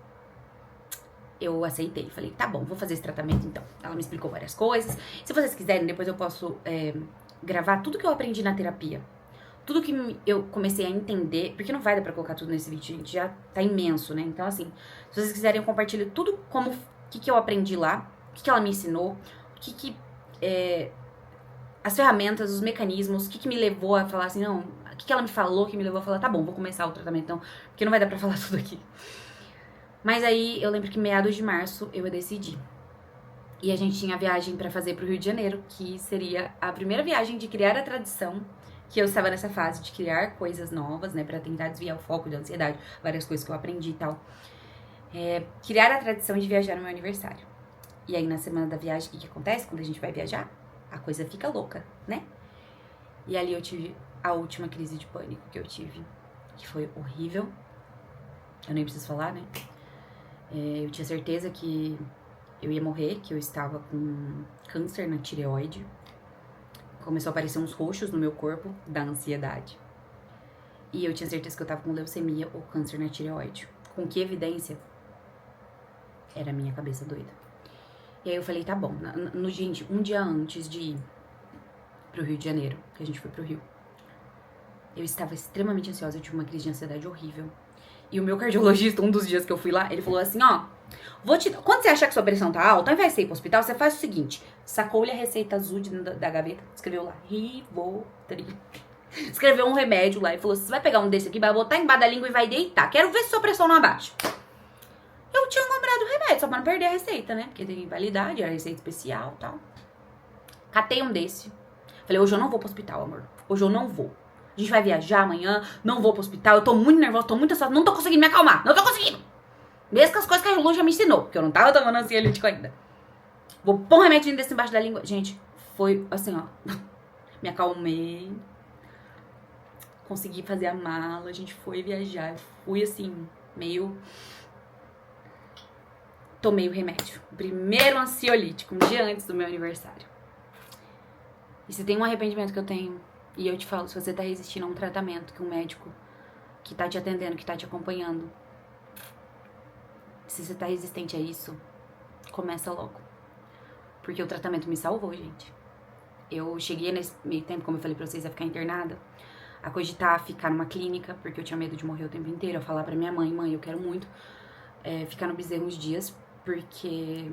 Eu aceitei, falei, tá bom, vou fazer esse tratamento então. Ela me explicou várias coisas. Se vocês quiserem, depois eu posso gravar tudo que eu aprendi na terapia. Tudo que eu comecei a entender, porque não vai dar pra colocar tudo nesse vídeo, gente, já tá imenso, né? Então, assim, se vocês quiserem, eu compartilho tudo como, o que eu aprendi lá, o que ela me ensinou, as ferramentas, os mecanismos, o que me levou a falar assim, não, o que ela me falou que me levou a falar, tá bom, vou começar o tratamento então, porque não vai dar pra falar tudo aqui. Mas aí, eu lembro que meados de março, eu decidi. E a gente tinha viagem pra fazer pro Rio de Janeiro, que seria a primeira viagem de criar a tradição, que eu estava nessa fase de criar coisas novas, né, pra tentar desviar o foco da ansiedade, várias coisas que eu aprendi e tal. Criar a tradição de viajar no meu aniversário. E aí, na semana da viagem, o que acontece quando a gente vai viajar? A coisa fica louca, né? E ali eu tive a última crise de pânico que eu tive, que foi horrível. Eu nem preciso falar, né? Eu tinha certeza que eu ia morrer, que eu estava com câncer na tireoide. Começou a aparecer uns roxos no meu corpo da ansiedade. E eu tinha certeza que eu estava com leucemia ou câncer na tireoide. Com que evidência? Era a minha cabeça doida. E aí eu falei, tá bom. Gente, um dia antes de ir pro Rio de Janeiro, que a gente foi pro Rio, eu estava extremamente ansiosa, eu tive uma crise de ansiedade horrível. E o meu cardiologista, um dos dias que eu fui lá, ele falou assim, ó, quando você achar que sua pressão tá alta, ao invés de você ir pro hospital, você faz o seguinte, sacou-lhe a receita azul da gaveta, escreveu lá, Rivotril. Escreveu um remédio lá e falou, você vai pegar um desse aqui, vai botar embaixo da língua e vai deitar. Quero ver se sua pressão não abaixa. Eu tinha comprado o remédio, só pra não perder a receita, né? Porque tem validade, era receita especial e tal. Catei um desse. Falei, hoje eu não vou pro hospital, amor. Hoje eu não vou. A gente vai viajar amanhã, não vou pro hospital. Eu tô muito nervosa, tô muito ansiosa, não tô conseguindo me acalmar. Não tô conseguindo. Mesmo com as coisas que a Lu já me ensinou, porque eu não tava tomando ansiolítico ainda. Vou pôr um remédio desse embaixo da língua. Gente, foi assim, ó. Me acalmei. Consegui fazer a mala, a gente foi viajar. Eu fui assim, meio... Tomei o remédio. O primeiro ansiolítico, um dia antes do meu aniversário. E se tem um arrependimento que eu tenho, e eu te falo, se você tá resistindo a um tratamento que um médico que tá te atendendo, que tá te acompanhando, se você tá resistente a isso, começa logo. Porque o tratamento me salvou, gente. Eu cheguei nesse meio tempo, como eu falei pra vocês, a ficar internada, a cogitar ficar numa clínica, porque eu tinha medo de morrer o tempo inteiro, a falar pra minha mãe, eu quero muito ficar no Bezerro uns dias, porque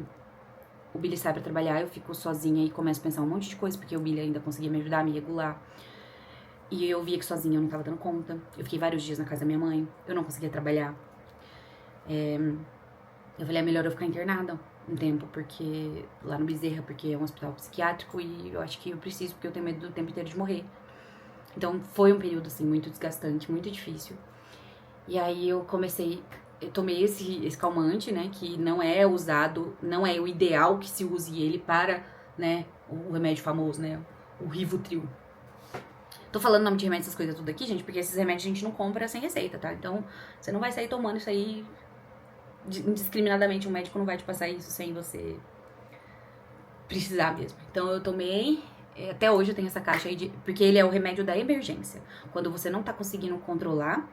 o Billy sai pra trabalhar, eu fico sozinha e começo a pensar um monte de coisa, porque o Billy ainda conseguia me ajudar, a me regular. E eu via que sozinha eu não tava dando conta. Eu fiquei vários dias na casa da minha mãe, eu não conseguia trabalhar. Eu falei, é melhor eu ficar internada um tempo, porque lá no Bezerra, porque é um hospital psiquiátrico e eu acho que eu preciso, porque eu tenho medo do tempo inteiro de morrer. Então foi um período, assim, muito desgastante, muito difícil. E aí eu tomei esse calmante, né, que não é usado, não é o ideal que se use ele para, né, o remédio famoso, né, o Rivotril. Tô falando o nome de remédio, essas coisas tudo aqui, gente, porque esses remédios a gente não compra sem receita, tá? Então, você não vai sair tomando isso aí indiscriminadamente, um médico não vai te passar isso sem você precisar mesmo. Então, eu tomei, até hoje eu tenho essa caixa aí, porque ele é o remédio da emergência. Quando você não tá conseguindo controlar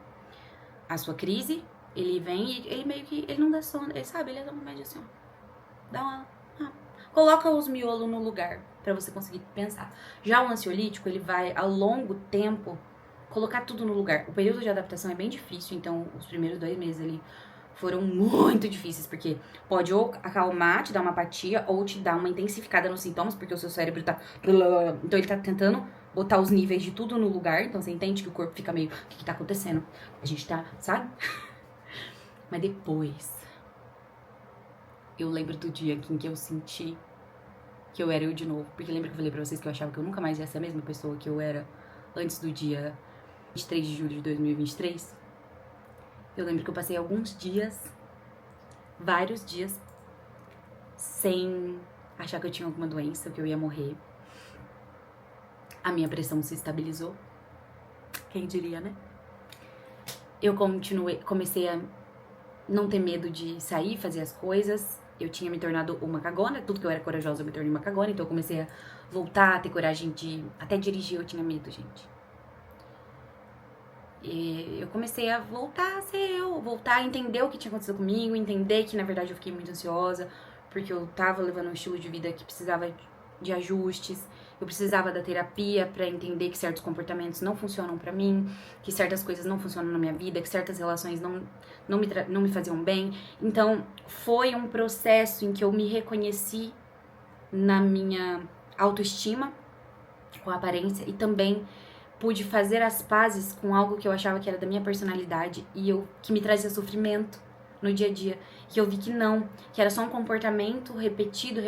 a sua crise, ele vem e ele meio que, ele não dá sono, ele sabe, ele é um remédio assim, ó, dá uma... Coloca os miolos no lugar pra você conseguir pensar. Já o ansiolítico, ele vai, a longo tempo, colocar tudo no lugar. O período de adaptação é bem difícil, então os primeiros 2 meses ali foram muito difíceis, porque pode ou acalmar, te dar uma apatia, ou te dar uma intensificada nos sintomas, porque o seu cérebro tá... Então ele tá tentando botar os níveis de tudo no lugar. Então você entende que o corpo fica meio, o que tá acontecendo? A gente tá, sabe? Mas depois, eu lembro do dia em que eu senti que eu era eu de novo. Porque lembra que eu falei pra vocês que eu achava que eu nunca mais ia ser a mesma pessoa que eu era antes do dia 23 de julho de 2023? Eu lembro que eu passei alguns dias, vários dias, sem achar que eu tinha alguma doença, que eu ia morrer. A minha pressão se estabilizou. Quem diria, né? Eu comecei a não ter medo de sair, fazer as coisas. Eu tinha me tornado uma cagona, tudo que eu era corajosa eu me tornei uma cagona, então eu comecei a voltar a ter coragem de... Até dirigir eu tinha medo, gente. E eu comecei a voltar a ser eu, voltar a entender o que tinha acontecido comigo, entender que na verdade eu fiquei muito ansiosa, porque eu tava levando um estilo de vida que precisava de ajustes. Eu precisava da terapia pra entender que certos comportamentos não funcionam pra mim, que certas coisas não funcionam na minha vida, que certas relações não me faziam bem. Então, foi um processo em que eu me reconheci na minha autoestima, com a aparência, e também pude fazer as pazes com algo que eu achava que era da minha personalidade e que me trazia sofrimento no dia a dia. Que eu vi que não, que era só um comportamento repetido,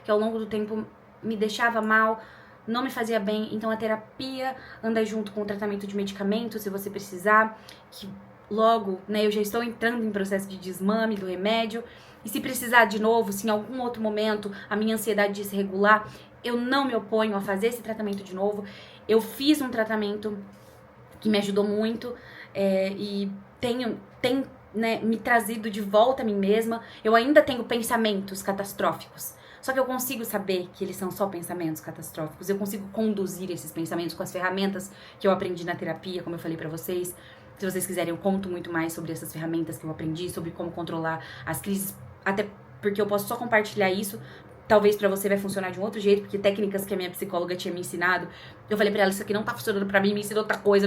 que ao longo do tempo me deixava mal, não me fazia bem. Então a terapia anda junto com o tratamento de medicamentos, se você precisar, que logo, né, eu já estou entrando em processo de desmame do remédio. E se precisar de novo, se em algum outro momento a minha ansiedade desregular, eu não me oponho a fazer esse tratamento de novo. Eu fiz um tratamento que me ajudou muito e tem né, me trazido de volta a mim mesma. Eu ainda tenho pensamentos catastróficos, só que eu consigo saber que eles são só pensamentos catastróficos. Eu consigo conduzir esses pensamentos com as ferramentas que eu aprendi na terapia, como eu falei pra vocês. Se vocês quiserem, eu conto muito mais sobre essas ferramentas que eu aprendi, sobre como controlar as crises, até porque eu posso só compartilhar isso. Talvez pra você vai funcionar de um outro jeito, porque técnicas que a minha psicóloga tinha me ensinado, eu falei pra ela, isso aqui não tá funcionando pra mim, me ensina outra coisa,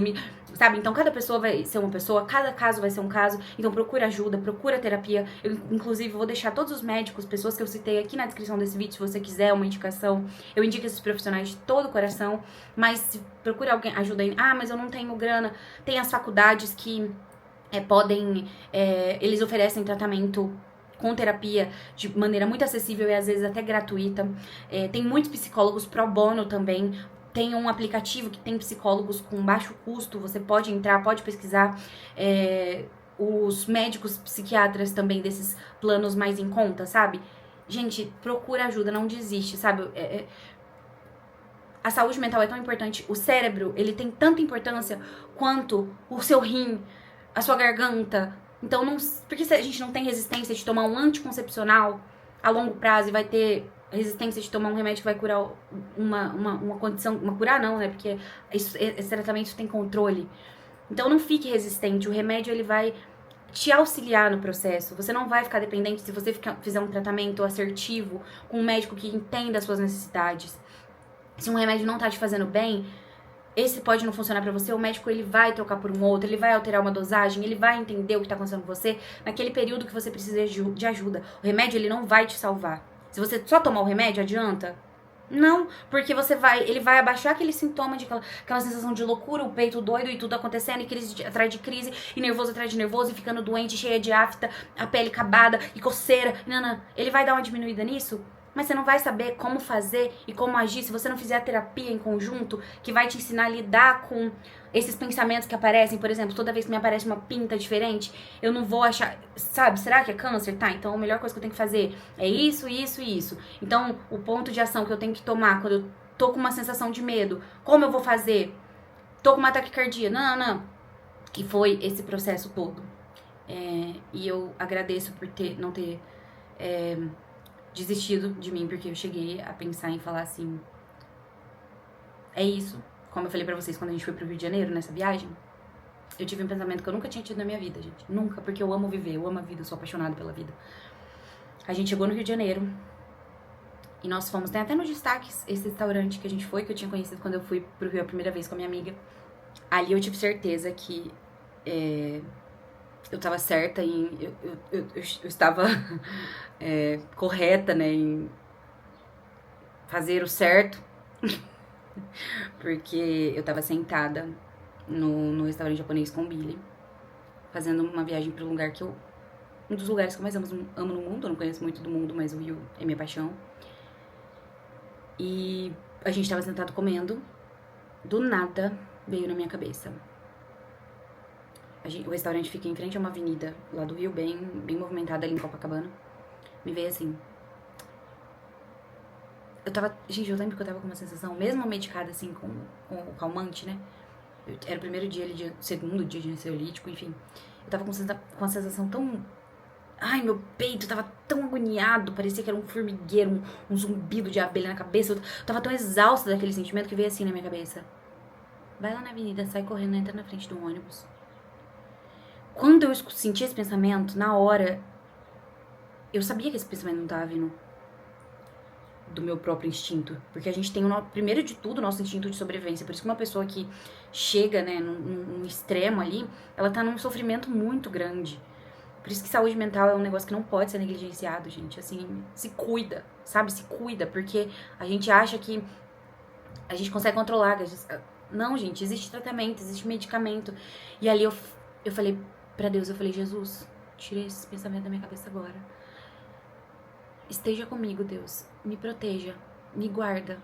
sabe? Então cada pessoa vai ser uma pessoa, cada caso vai ser um caso, então procura ajuda, procura terapia. Eu, inclusive, vou deixar todos os médicos, pessoas que eu citei aqui na descrição desse vídeo, se você quiser uma indicação. Eu indico esses profissionais de todo o coração, mas se procura alguém, ajuda aí. Ah, mas eu não tenho grana. Tem as faculdades que eles oferecem tratamento com terapia de maneira muito acessível e às vezes até gratuita. Tem muitos psicólogos pro bono também. Tem um aplicativo que tem psicólogos com baixo custo, você pode entrar, pode pesquisar. Os médicos psiquiatras também desses planos mais em conta, sabe? Gente, procura ajuda, não desiste, sabe? A saúde mental é tão importante. O cérebro, ele tem tanta importância quanto o seu rim, a sua garganta. Então, porque se a gente não tem resistência de tomar um anticoncepcional a longo prazo e vai ter resistência de tomar um remédio que vai curar uma condição... Curar não, né? Porque esse tratamento tem controle. Então, não fique resistente. O remédio, ele vai te auxiliar no processo. Você não vai ficar dependente se você fizer um tratamento assertivo com um médico que entenda as suas necessidades. Se um remédio não tá te fazendo bem, esse pode não funcionar pra você, o médico ele vai trocar por um outro, ele vai alterar uma dosagem, ele vai entender o que tá acontecendo com você naquele período que você precisa de ajuda. O remédio, ele não vai te salvar. Se você só tomar o remédio, adianta? Não, porque ele vai abaixar aquele sintoma de aquela sensação de loucura, o peito doido e tudo acontecendo, e crise atrás de crise, e nervoso atrás de nervoso, e ficando doente, cheia de afta, a pele acabada, e coceira. Não. Ele vai dar uma diminuída nisso? Mas você não vai saber como fazer e como agir se você não fizer a terapia em conjunto, que vai te ensinar a lidar com esses pensamentos que aparecem. Por exemplo, toda vez que me aparece uma pinta diferente, eu não vou achar, sabe, será que é câncer? Tá, então a melhor coisa que eu tenho que fazer é isso, isso e isso. Então, o ponto de ação que eu tenho que tomar quando eu tô com uma sensação de medo, como eu vou fazer? Tô com uma taquicardia. Não. E foi esse processo todo. E eu agradeço por não ter desistido de mim, porque eu cheguei a pensar em falar assim, é isso. Como eu falei pra vocês quando a gente foi pro Rio de Janeiro, nessa viagem, eu tive um pensamento que eu nunca tinha tido na minha vida, gente. Nunca, porque eu amo viver, eu amo a vida, eu sou apaixonada pela vida. A gente chegou no Rio de Janeiro e nós fomos, tem até nos destaques, esse restaurante que a gente foi, que eu tinha conhecido quando eu fui pro Rio a primeira vez com a minha amiga. Ali eu tive certeza que eu tava certa eu estava correta, né, em fazer o certo. Porque eu tava sentada no restaurante japonês com o Billy, fazendo uma viagem pra um lugar que eu... Um dos lugares que eu mais amo no mundo. Eu não conheço muito do mundo, mas o Rio é minha paixão. E a gente tava sentado comendo. Do nada, veio na minha cabeça. O restaurante fica em frente a uma avenida lá do Rio, bem movimentada ali em Copacabana. Me veio assim... Gente, eu lembro que eu tava com uma sensação, mesmo medicada assim com o calmante, né? Era o primeiro dia, segundo dia de ansiolítico, enfim. Eu tava com uma sensação tão... Ai, meu peito tava tão agoniado, parecia que era um formigueiro, um zumbido de abelha na cabeça. Eu tava tão exausta daquele sentimento que veio assim na minha cabeça. Vai lá na avenida, sai correndo, entra na frente do ônibus. Quando eu senti esse pensamento, na hora, eu sabia que esse pensamento não tava vindo do meu próprio instinto. Porque a gente tem, primeiro de tudo, o nosso instinto de sobrevivência. Por isso que uma pessoa que chega, né, num extremo ali, ela tá num sofrimento muito grande. Por isso que saúde mental é um negócio que não pode ser negligenciado, gente. Assim, se cuida, sabe? Se cuida, porque a gente acha que a gente consegue controlar. Não, gente, existe tratamento, existe medicamento. E ali eu falei pra Deus, eu falei, Jesus, tirei esse pensamento da minha cabeça agora. Esteja comigo, Deus. Me proteja. Me guarda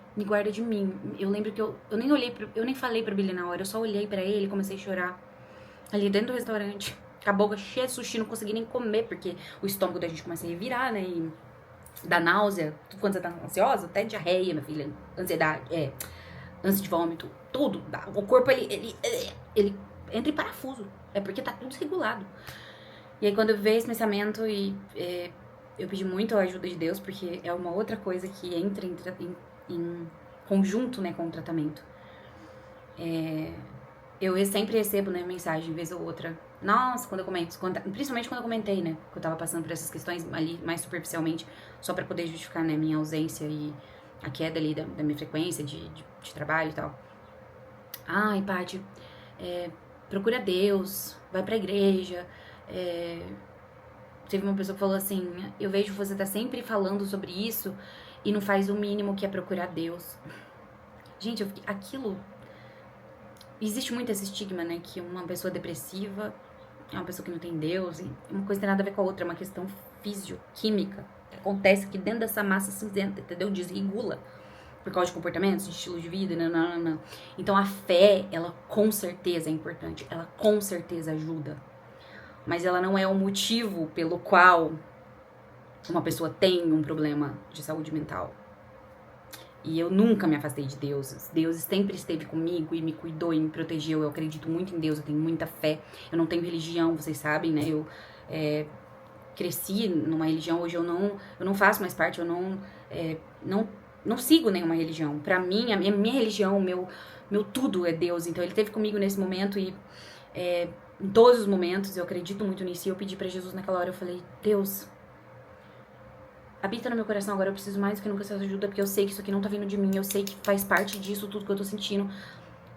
de mim. Eu lembro que eu nem olhei, eu nem falei pro Billy na hora, eu só olhei pra ele e comecei a chorar. Ali dentro do restaurante, com a boca cheia de sushi, não consegui nem comer, porque o estômago da gente começa a revirar, né? E dá náusea, tudo quando você tá ansiosa, até diarreia, minha filha, ansiedade, ânsia de vômito, tudo. O corpo, ele entra em parafuso. É porque tá tudo desregulado. E aí quando veio esse pensamento eu pedi muito a ajuda de Deus, porque é uma outra coisa que entra em conjunto, né, com o tratamento. Eu sempre recebo, né, mensagem, vez ou outra. Nossa, quando eu comento, principalmente quando eu comentei, né, que eu tava passando por essas questões ali, mais superficialmente, só pra poder justificar, né, minha ausência e a queda ali da minha frequência de trabalho e tal. Ai, Paty, procura Deus, vai pra igreja, Teve uma pessoa que falou assim, eu vejo que você tá sempre falando sobre isso e não faz o mínimo que é procurar Deus. Gente, aquilo... Existe muito esse estigma, né, que uma pessoa depressiva é uma pessoa que não tem Deus, e uma coisa tem nada a ver com a outra, é uma questão fisioquímica que acontece aqui dentro dessa massa cinzenta, entendeu? Desregula por causa de comportamentos, de estilo de vida, não. Então a fé, ela com certeza é importante, ela com certeza ajuda, mas ela não é o motivo pelo qual uma pessoa tem um problema de saúde mental. E eu nunca me afastei de Deus. Deus sempre esteve comigo e me cuidou e me protegeu. Eu acredito muito em Deus, eu tenho muita fé. Eu não tenho religião, vocês sabem, né? Eu cresci numa religião, hoje eu não faço mais parte, eu não sigo nenhuma religião. Pra mim, a minha religião, meu tudo é Deus. Então ele esteve comigo nesse momento e em todos os momentos, eu acredito muito nisso. E eu pedi pra Jesus naquela hora, eu falei, Deus, habita no meu coração agora, eu preciso mais do que nunca essa ajuda, porque eu sei que isso aqui não tá vindo de mim, eu sei que faz parte disso, tudo que eu tô sentindo.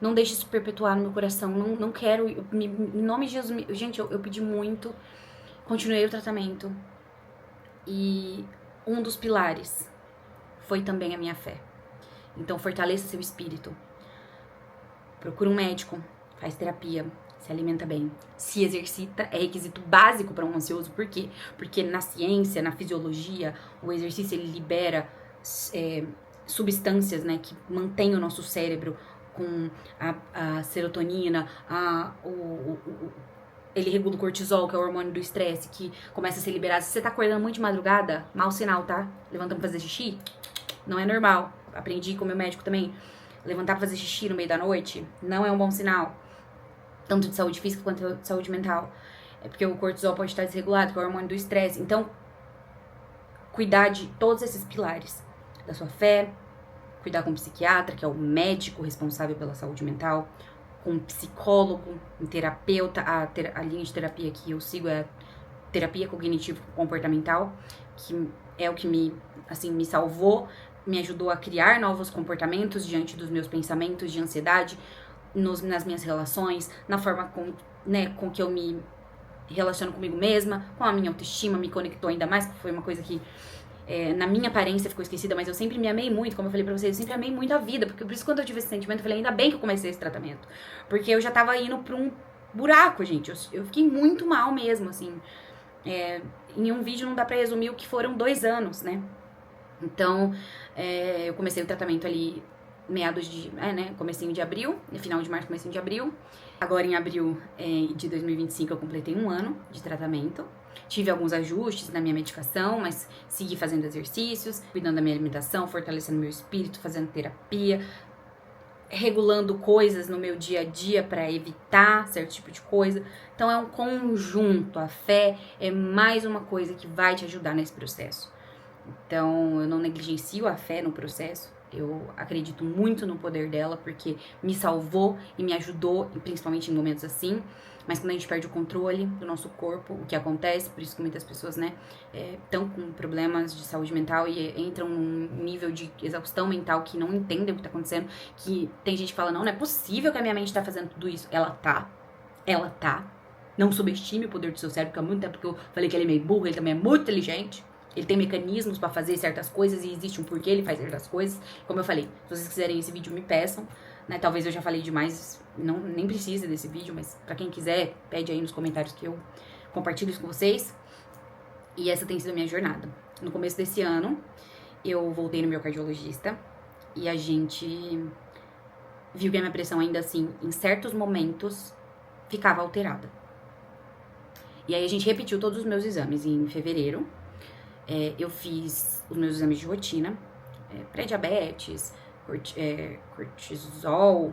Não deixe isso perpetuar no meu coração, não quero, em nome de Jesus, gente, eu pedi muito, continuei o tratamento. E um dos pilares foi também a minha fé. Então fortaleça seu espírito. Procura um médico, faz terapia, se alimenta bem, se exercita, é requisito básico para um ansioso. Por quê? Porque na ciência, na fisiologia, o exercício ele libera substâncias, né, que mantêm o nosso cérebro com a serotonina, ele regula o cortisol, que é o hormônio do estresse, que começa a ser liberado. Se você tá acordando muito de madrugada, mau sinal, tá? Levantando pra fazer xixi, não é normal. Aprendi com o meu médico também. Levantar pra fazer xixi no meio da noite não é um bom sinal. Tanto de saúde física quanto de saúde mental. É porque o cortisol pode estar desregulado, que é o hormônio do estresse. Então, cuidar de todos esses pilares. Da sua fé, cuidar com um psiquiatra, que é o médico responsável pela saúde mental, com um psicólogo, um terapeuta. A linha de terapia que eu sigo é terapia cognitivo-comportamental, que é o que me salvou, me ajudou a criar novos comportamentos diante dos meus pensamentos de ansiedade, nas minhas relações, na forma com que eu me relaciono comigo mesma, com a minha autoestima, me conectou ainda mais, que foi uma coisa que na minha aparência ficou esquecida, mas eu sempre me amei muito, como eu falei pra vocês, eu sempre amei muito a vida, porque por isso quando eu tive esse sentimento, eu falei, ainda bem que eu comecei esse tratamento, porque eu já tava indo pra um buraco, gente, eu fiquei muito mal mesmo, assim, em um vídeo não dá pra resumir o que foram 2 anos, né, então, eu comecei o tratamento ali comecinho de abril, final de março, comecinho de abril. Agora em abril de 2025 eu completei 1 ano de tratamento. Tive alguns ajustes na minha medicação, mas segui fazendo exercícios, cuidando da minha alimentação, fortalecendo meu espírito, fazendo terapia, regulando coisas no meu dia a dia para evitar certo tipo de coisa. Então é um conjunto, a fé é mais uma coisa que vai te ajudar nesse processo. Então, eu não negligencio a fé no processo. Eu acredito muito no poder dela, porque me salvou e me ajudou, principalmente em momentos assim. Mas quando a gente perde o controle do nosso corpo, o que acontece, por isso que muitas pessoas, né, estão com problemas de saúde mental e entram num nível de exaustão mental que não entendem o que tá acontecendo. Que tem gente que fala, não é possível que a minha mente tá fazendo tudo isso. Ela tá. Não subestime o poder do seu cérebro, porque há muito tempo que eu falei que ele é meio burro, ele também é muito inteligente. Ele tem mecanismos pra fazer certas coisas e existe um porquê ele faz certas coisas. Como eu falei, se vocês quiserem esse vídeo, me peçam. Né? Talvez eu já falei demais, nem precisa desse vídeo, mas pra quem quiser, pede aí nos comentários que eu compartilho isso com vocês. E essa tem sido a minha jornada. No começo desse ano, eu voltei no meu cardiologista e a gente viu que a minha pressão ainda assim, em certos momentos, ficava alterada. E aí a gente repetiu todos os meus exames em fevereiro. Eu fiz os meus exames de rotina, pré-diabetes, cortisol,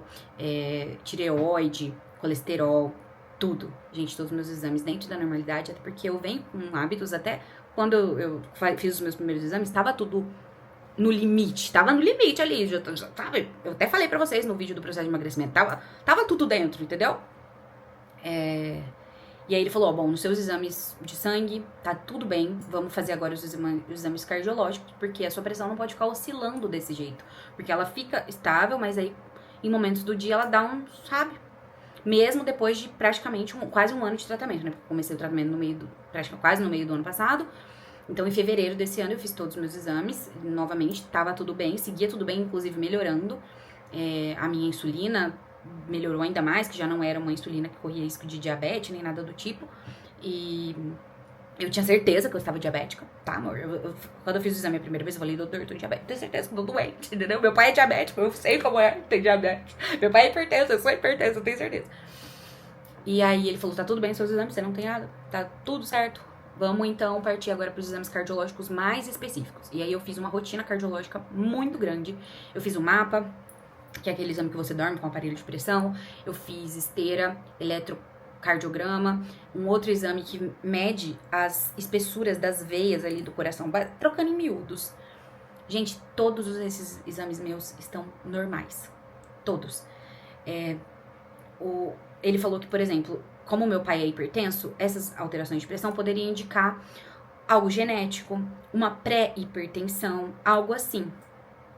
tireoide, colesterol, tudo. Gente, todos os meus exames dentro da normalidade, até porque eu venho com hábitos, até quando eu fiz os meus primeiros exames, tava tudo no limite, ali, sabe? Eu até falei pra vocês no vídeo do processo de emagrecimento, tava tudo dentro, entendeu? E aí ele falou, bom, nos seus exames de sangue, tá tudo bem, vamos fazer agora os exames cardiológicos, porque a sua pressão não pode ficar oscilando desse jeito. Porque ela fica estável, mas aí em momentos do dia ela dá sabe? Mesmo depois de praticamente quase um ano de tratamento, né? Porque eu comecei o tratamento quase no meio do ano passado. Então em fevereiro desse ano eu fiz todos os meus exames, novamente, tava tudo bem, seguia tudo bem, inclusive melhorando. A minha insulina melhorou ainda mais, que já não era uma insulina que corria risco de diabetes, nem nada do tipo. E eu tinha certeza que eu estava diabética, tá, amor? Quando eu fiz o exame a primeira vez, eu falei, doutor, eu tô diabética, tenho certeza que eu tô doente, entendeu? Meu pai é diabético, eu sei como ter diabetes. Meu pai é hipertenso, eu sou hipertenso, eu tenho certeza. E aí ele falou, tá tudo bem seus exames, você não tem nada, tá tudo certo. Vamos então partir agora para os exames cardiológicos mais específicos. E aí eu fiz uma rotina cardiológica muito grande. Eu fiz um mapa, que é aquele exame que você dorme com aparelho de pressão. Eu fiz esteira, eletrocardiograma, um outro exame que mede as espessuras das veias ali do coração, trocando em miúdos. Gente, todos esses exames meus estão normais. Todos. Ele falou que, por exemplo, como meu pai é hipertenso, essas alterações de pressão poderiam indicar algo genético, uma pré-hipertensão, algo assim.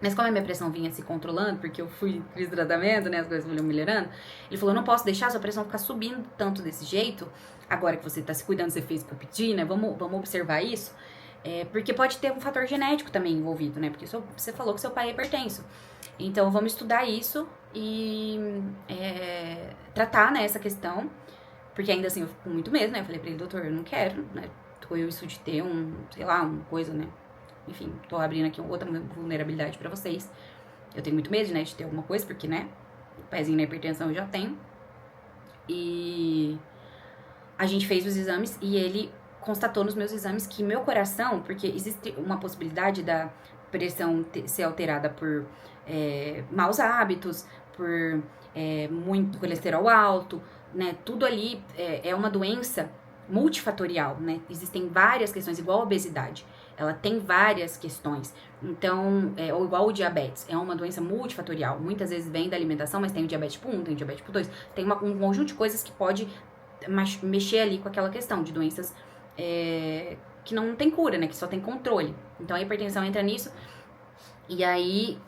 Mas como a minha pressão vinha se controlando, porque eu fiz tratamento, né, as coisas foram melhorando, ele falou, não posso deixar a sua pressão ficar subindo tanto desse jeito, agora que você tá se cuidando, você fez o que eu pedi, né, vamos observar isso, porque pode ter um fator genético também envolvido, né, porque você falou que seu pai é hipertenso. Então, vamos estudar isso e tratar, né, essa questão, porque ainda assim eu fico com muito medo, né, eu falei pra ele, doutor, eu não quero, né, correu isso de ter uma coisa, né. Enfim, tô abrindo aqui outra vulnerabilidade pra vocês. Eu tenho muito medo, né, de ter alguma coisa, porque, né, o pezinho na hipertensão eu já tenho. E a gente fez os exames e ele constatou nos meus exames que meu coração, porque existe uma possibilidade da pressão ser alterada por maus hábitos, por muito colesterol alto, né, tudo ali é uma doença multifatorial, né, existem várias questões, igual a obesidade. Ela tem várias questões. Então, ou igual o diabetes, é uma doença multifatorial. Muitas vezes vem da alimentação, mas tem o diabetes tipo 1, tem o diabetes tipo 2. Tem um conjunto de coisas que pode mexer ali com aquela questão de doenças que não tem cura, né? Que só tem controle. Então, a hipertensão entra nisso. E aí,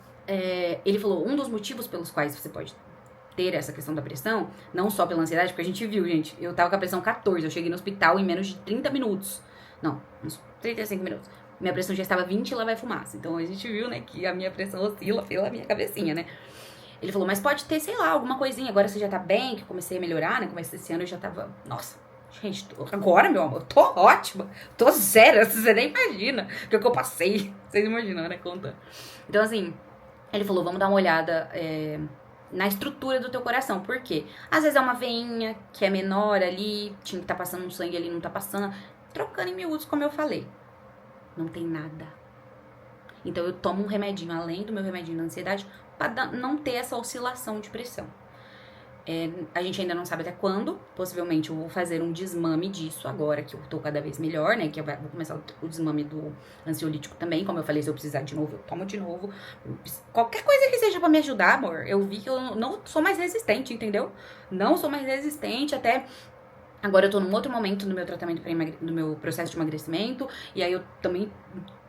ele falou, um dos motivos pelos quais você pode ter essa questão da pressão, não só pela ansiedade, porque a gente viu, gente, eu tava com a pressão 14, eu cheguei no hospital em menos de 30 minutos. Não, uns 35 minutos. minha pressão já estava 20 e lá vai fumaça. Então a gente viu, né, que a minha pressão oscila pela minha cabecinha, né. Ele falou, mas pode ter, sei lá, alguma coisinha, agora você já tá bem, que eu comecei a melhorar, né, comecei esse ano eu já tava, nossa, gente, agora, meu amor, eu tô ótima, tô zero, você nem imagina o que eu passei, vocês imaginam, né, conta. Então, assim, ele falou, vamos dar uma olhada na estrutura do teu coração, por quê? Às vezes é uma veinha que é menor ali, tinha que tá passando um sangue ali, não tá passando, trocando em miúdos, como eu falei, não tem nada. Então eu tomo um remedinho, além do meu remedinho da ansiedade, para não ter essa oscilação de pressão. A gente ainda não sabe até quando, possivelmente eu vou fazer um desmame disso agora que eu tô cada vez melhor, né, que eu vou começar o desmame do ansiolítico também, como eu falei, se eu precisar de novo, eu tomo de novo. Qualquer coisa que seja pra me ajudar, amor, eu vi que eu não sou mais resistente, entendeu? Não sou mais resistente, até agora eu tô num outro momento no meu tratamento, no meu processo de emagrecimento, e aí eu também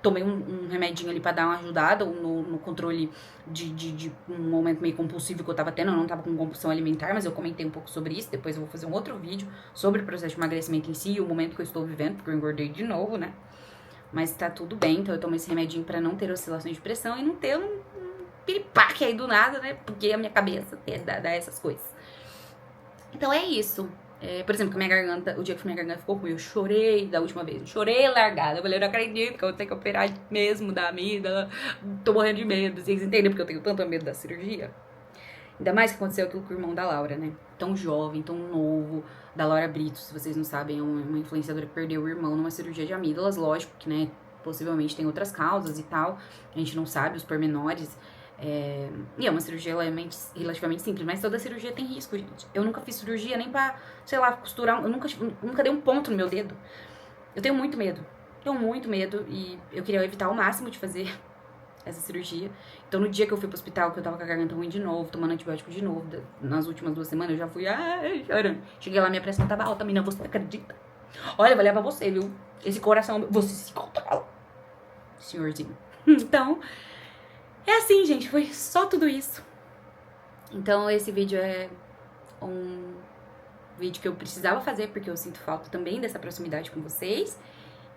tomei um remedinho ali pra dar uma ajudada no controle de um momento meio compulsivo que eu tava tendo. Eu não tava com compulsão alimentar, mas eu comentei um pouco sobre isso. Depois eu vou fazer um outro vídeo sobre o processo de emagrecimento em si e o momento que eu estou vivendo, porque eu engordei de novo, né? Mas tá tudo bem, então eu tomo esse remedinho pra não ter oscilações de pressão e não ter um piripaque aí do nada, né? Porque a minha cabeça dá essas coisas. Então é isso. Por exemplo, minha garganta, o dia que minha garganta ficou ruim, eu chorei da última vez. Eu chorei largada. Eu falei, eu não acredito que eu vou ter que operar mesmo da amígdala. Tô morrendo de medo. Vocês entendem porque eu tenho tanto medo da cirurgia? Ainda mais que aconteceu aquilo com o irmão da Laura, né? Tão jovem, tão novo. Da Laura Brito, se vocês não sabem, é uma influenciadora que perdeu o irmão numa cirurgia de amígdalas. Lógico que, né, possivelmente tem outras causas e tal. A gente não sabe os pormenores. E é uma cirurgia relativamente simples, mas toda cirurgia tem risco, gente. Eu nunca fiz cirurgia nem pra, sei lá, costurar. Eu nunca dei um ponto no meu dedo. Eu tenho muito medo. Tenho muito medo e eu queria evitar ao máximo de fazer essa cirurgia. Então, no dia que eu fui pro hospital, que eu tava com a garganta ruim de novo, tomando antibiótico de novo, nas últimas 2 semanas, eu já fui, chorando. Cheguei lá, minha pressão tava alta, menina, você acredita? Olha, eu vou levar você, viu? Esse coração, você se controla, senhorzinho. Então, é assim, gente, foi só tudo isso. Então, esse vídeo é um vídeo que eu precisava fazer, porque eu sinto falta também dessa proximidade com vocês.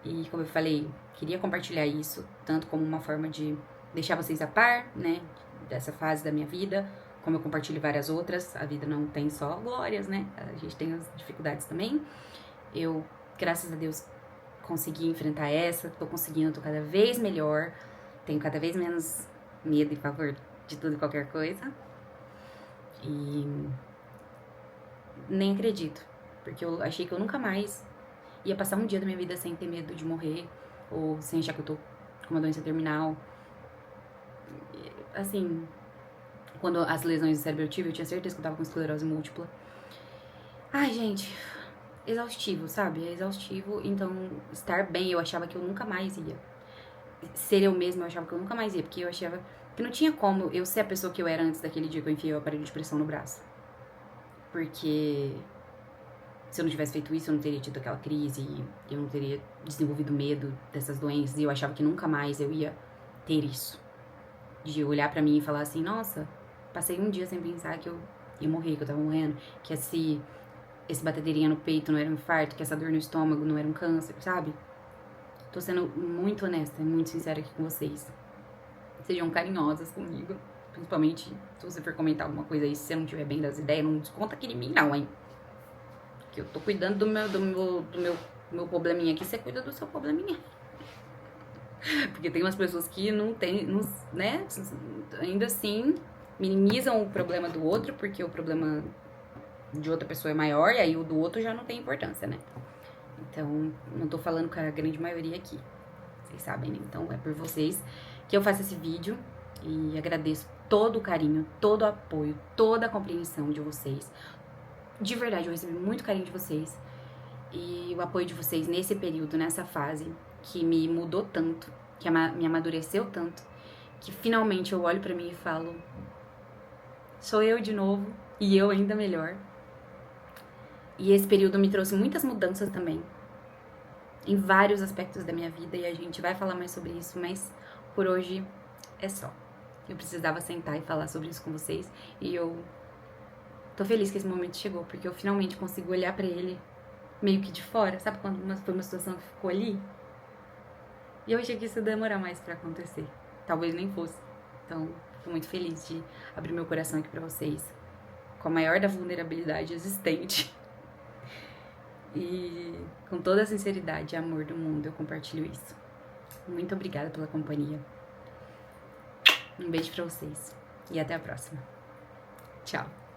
E, como eu falei, queria compartilhar isso, tanto como uma forma de deixar vocês a par, né, dessa fase da minha vida, como eu compartilho várias outras. A vida não tem só glórias, né, a gente tem as dificuldades também. Eu, graças a Deus, consegui enfrentar essa, tô conseguindo, tô cada vez melhor, tenho cada vez menos medo e pavor de tudo e qualquer coisa. E nem acredito, porque eu achei que eu nunca mais ia passar um dia da minha vida sem ter medo de morrer, ou sem achar que eu tô com uma doença terminal. Assim, quando as lesões do cérebro eu tive, eu tinha certeza que eu tava com esclerose múltipla. Ai, gente, exaustivo, sabe? É exaustivo. Então, estar bem, eu achava que eu nunca mais ia. Ser eu mesma, eu achava que eu nunca mais ia, porque eu achava que não tinha como eu ser a pessoa que eu era antes daquele dia que eu enfiei o aparelho de pressão no braço. Porque se eu não tivesse feito isso, eu não teria tido aquela crise, eu não teria desenvolvido medo dessas doenças, e eu achava que nunca mais eu ia ter isso. De olhar pra mim e falar assim, nossa, passei um dia sem pensar que eu ia morrer, que eu tava morrendo, que esse batedeirinha no peito não era um infarto, que essa dor no estômago não era um câncer, sabe? Tô sendo muito honesta e muito sincera aqui com vocês. Sejam carinhosas comigo, principalmente se você for comentar alguma coisa aí, se você não estiver bem das ideias, não desconta aqui de mim não, hein? Que eu tô cuidando do meu probleminha aqui, você cuida do seu probleminha. Porque tem umas pessoas que não tem, né, ainda assim, minimizam o problema do outro, porque o problema de outra pessoa é maior, e aí o do outro já não tem importância, né? Então, não tô falando com a grande maioria aqui, vocês sabem, né? Então, é por vocês que eu faço esse vídeo, e agradeço todo o carinho, todo o apoio, toda a compreensão de vocês. De verdade, eu recebi muito carinho de vocês, e o apoio de vocês nesse período, nessa fase, que me mudou tanto, que me amadureceu tanto, que finalmente eu olho pra mim e falo, sou eu de novo, e eu ainda melhor. E esse período me trouxe muitas mudanças também, em vários aspectos da minha vida, e a gente vai falar mais sobre isso, mas por hoje é só. Eu precisava sentar e falar sobre isso com vocês, e eu tô feliz que esse momento chegou, porque eu finalmente consigo olhar pra ele meio que de fora, sabe quando foi uma situação que ficou ali? E eu achei que isso ia demorar mais pra acontecer. Talvez nem fosse. Então, tô muito feliz de abrir meu coração aqui pra vocês. Com a maior da vulnerabilidade existente. E com toda a sinceridade e amor do mundo eu compartilho isso. Muito obrigada pela companhia. Um beijo pra vocês. E até a próxima. Tchau.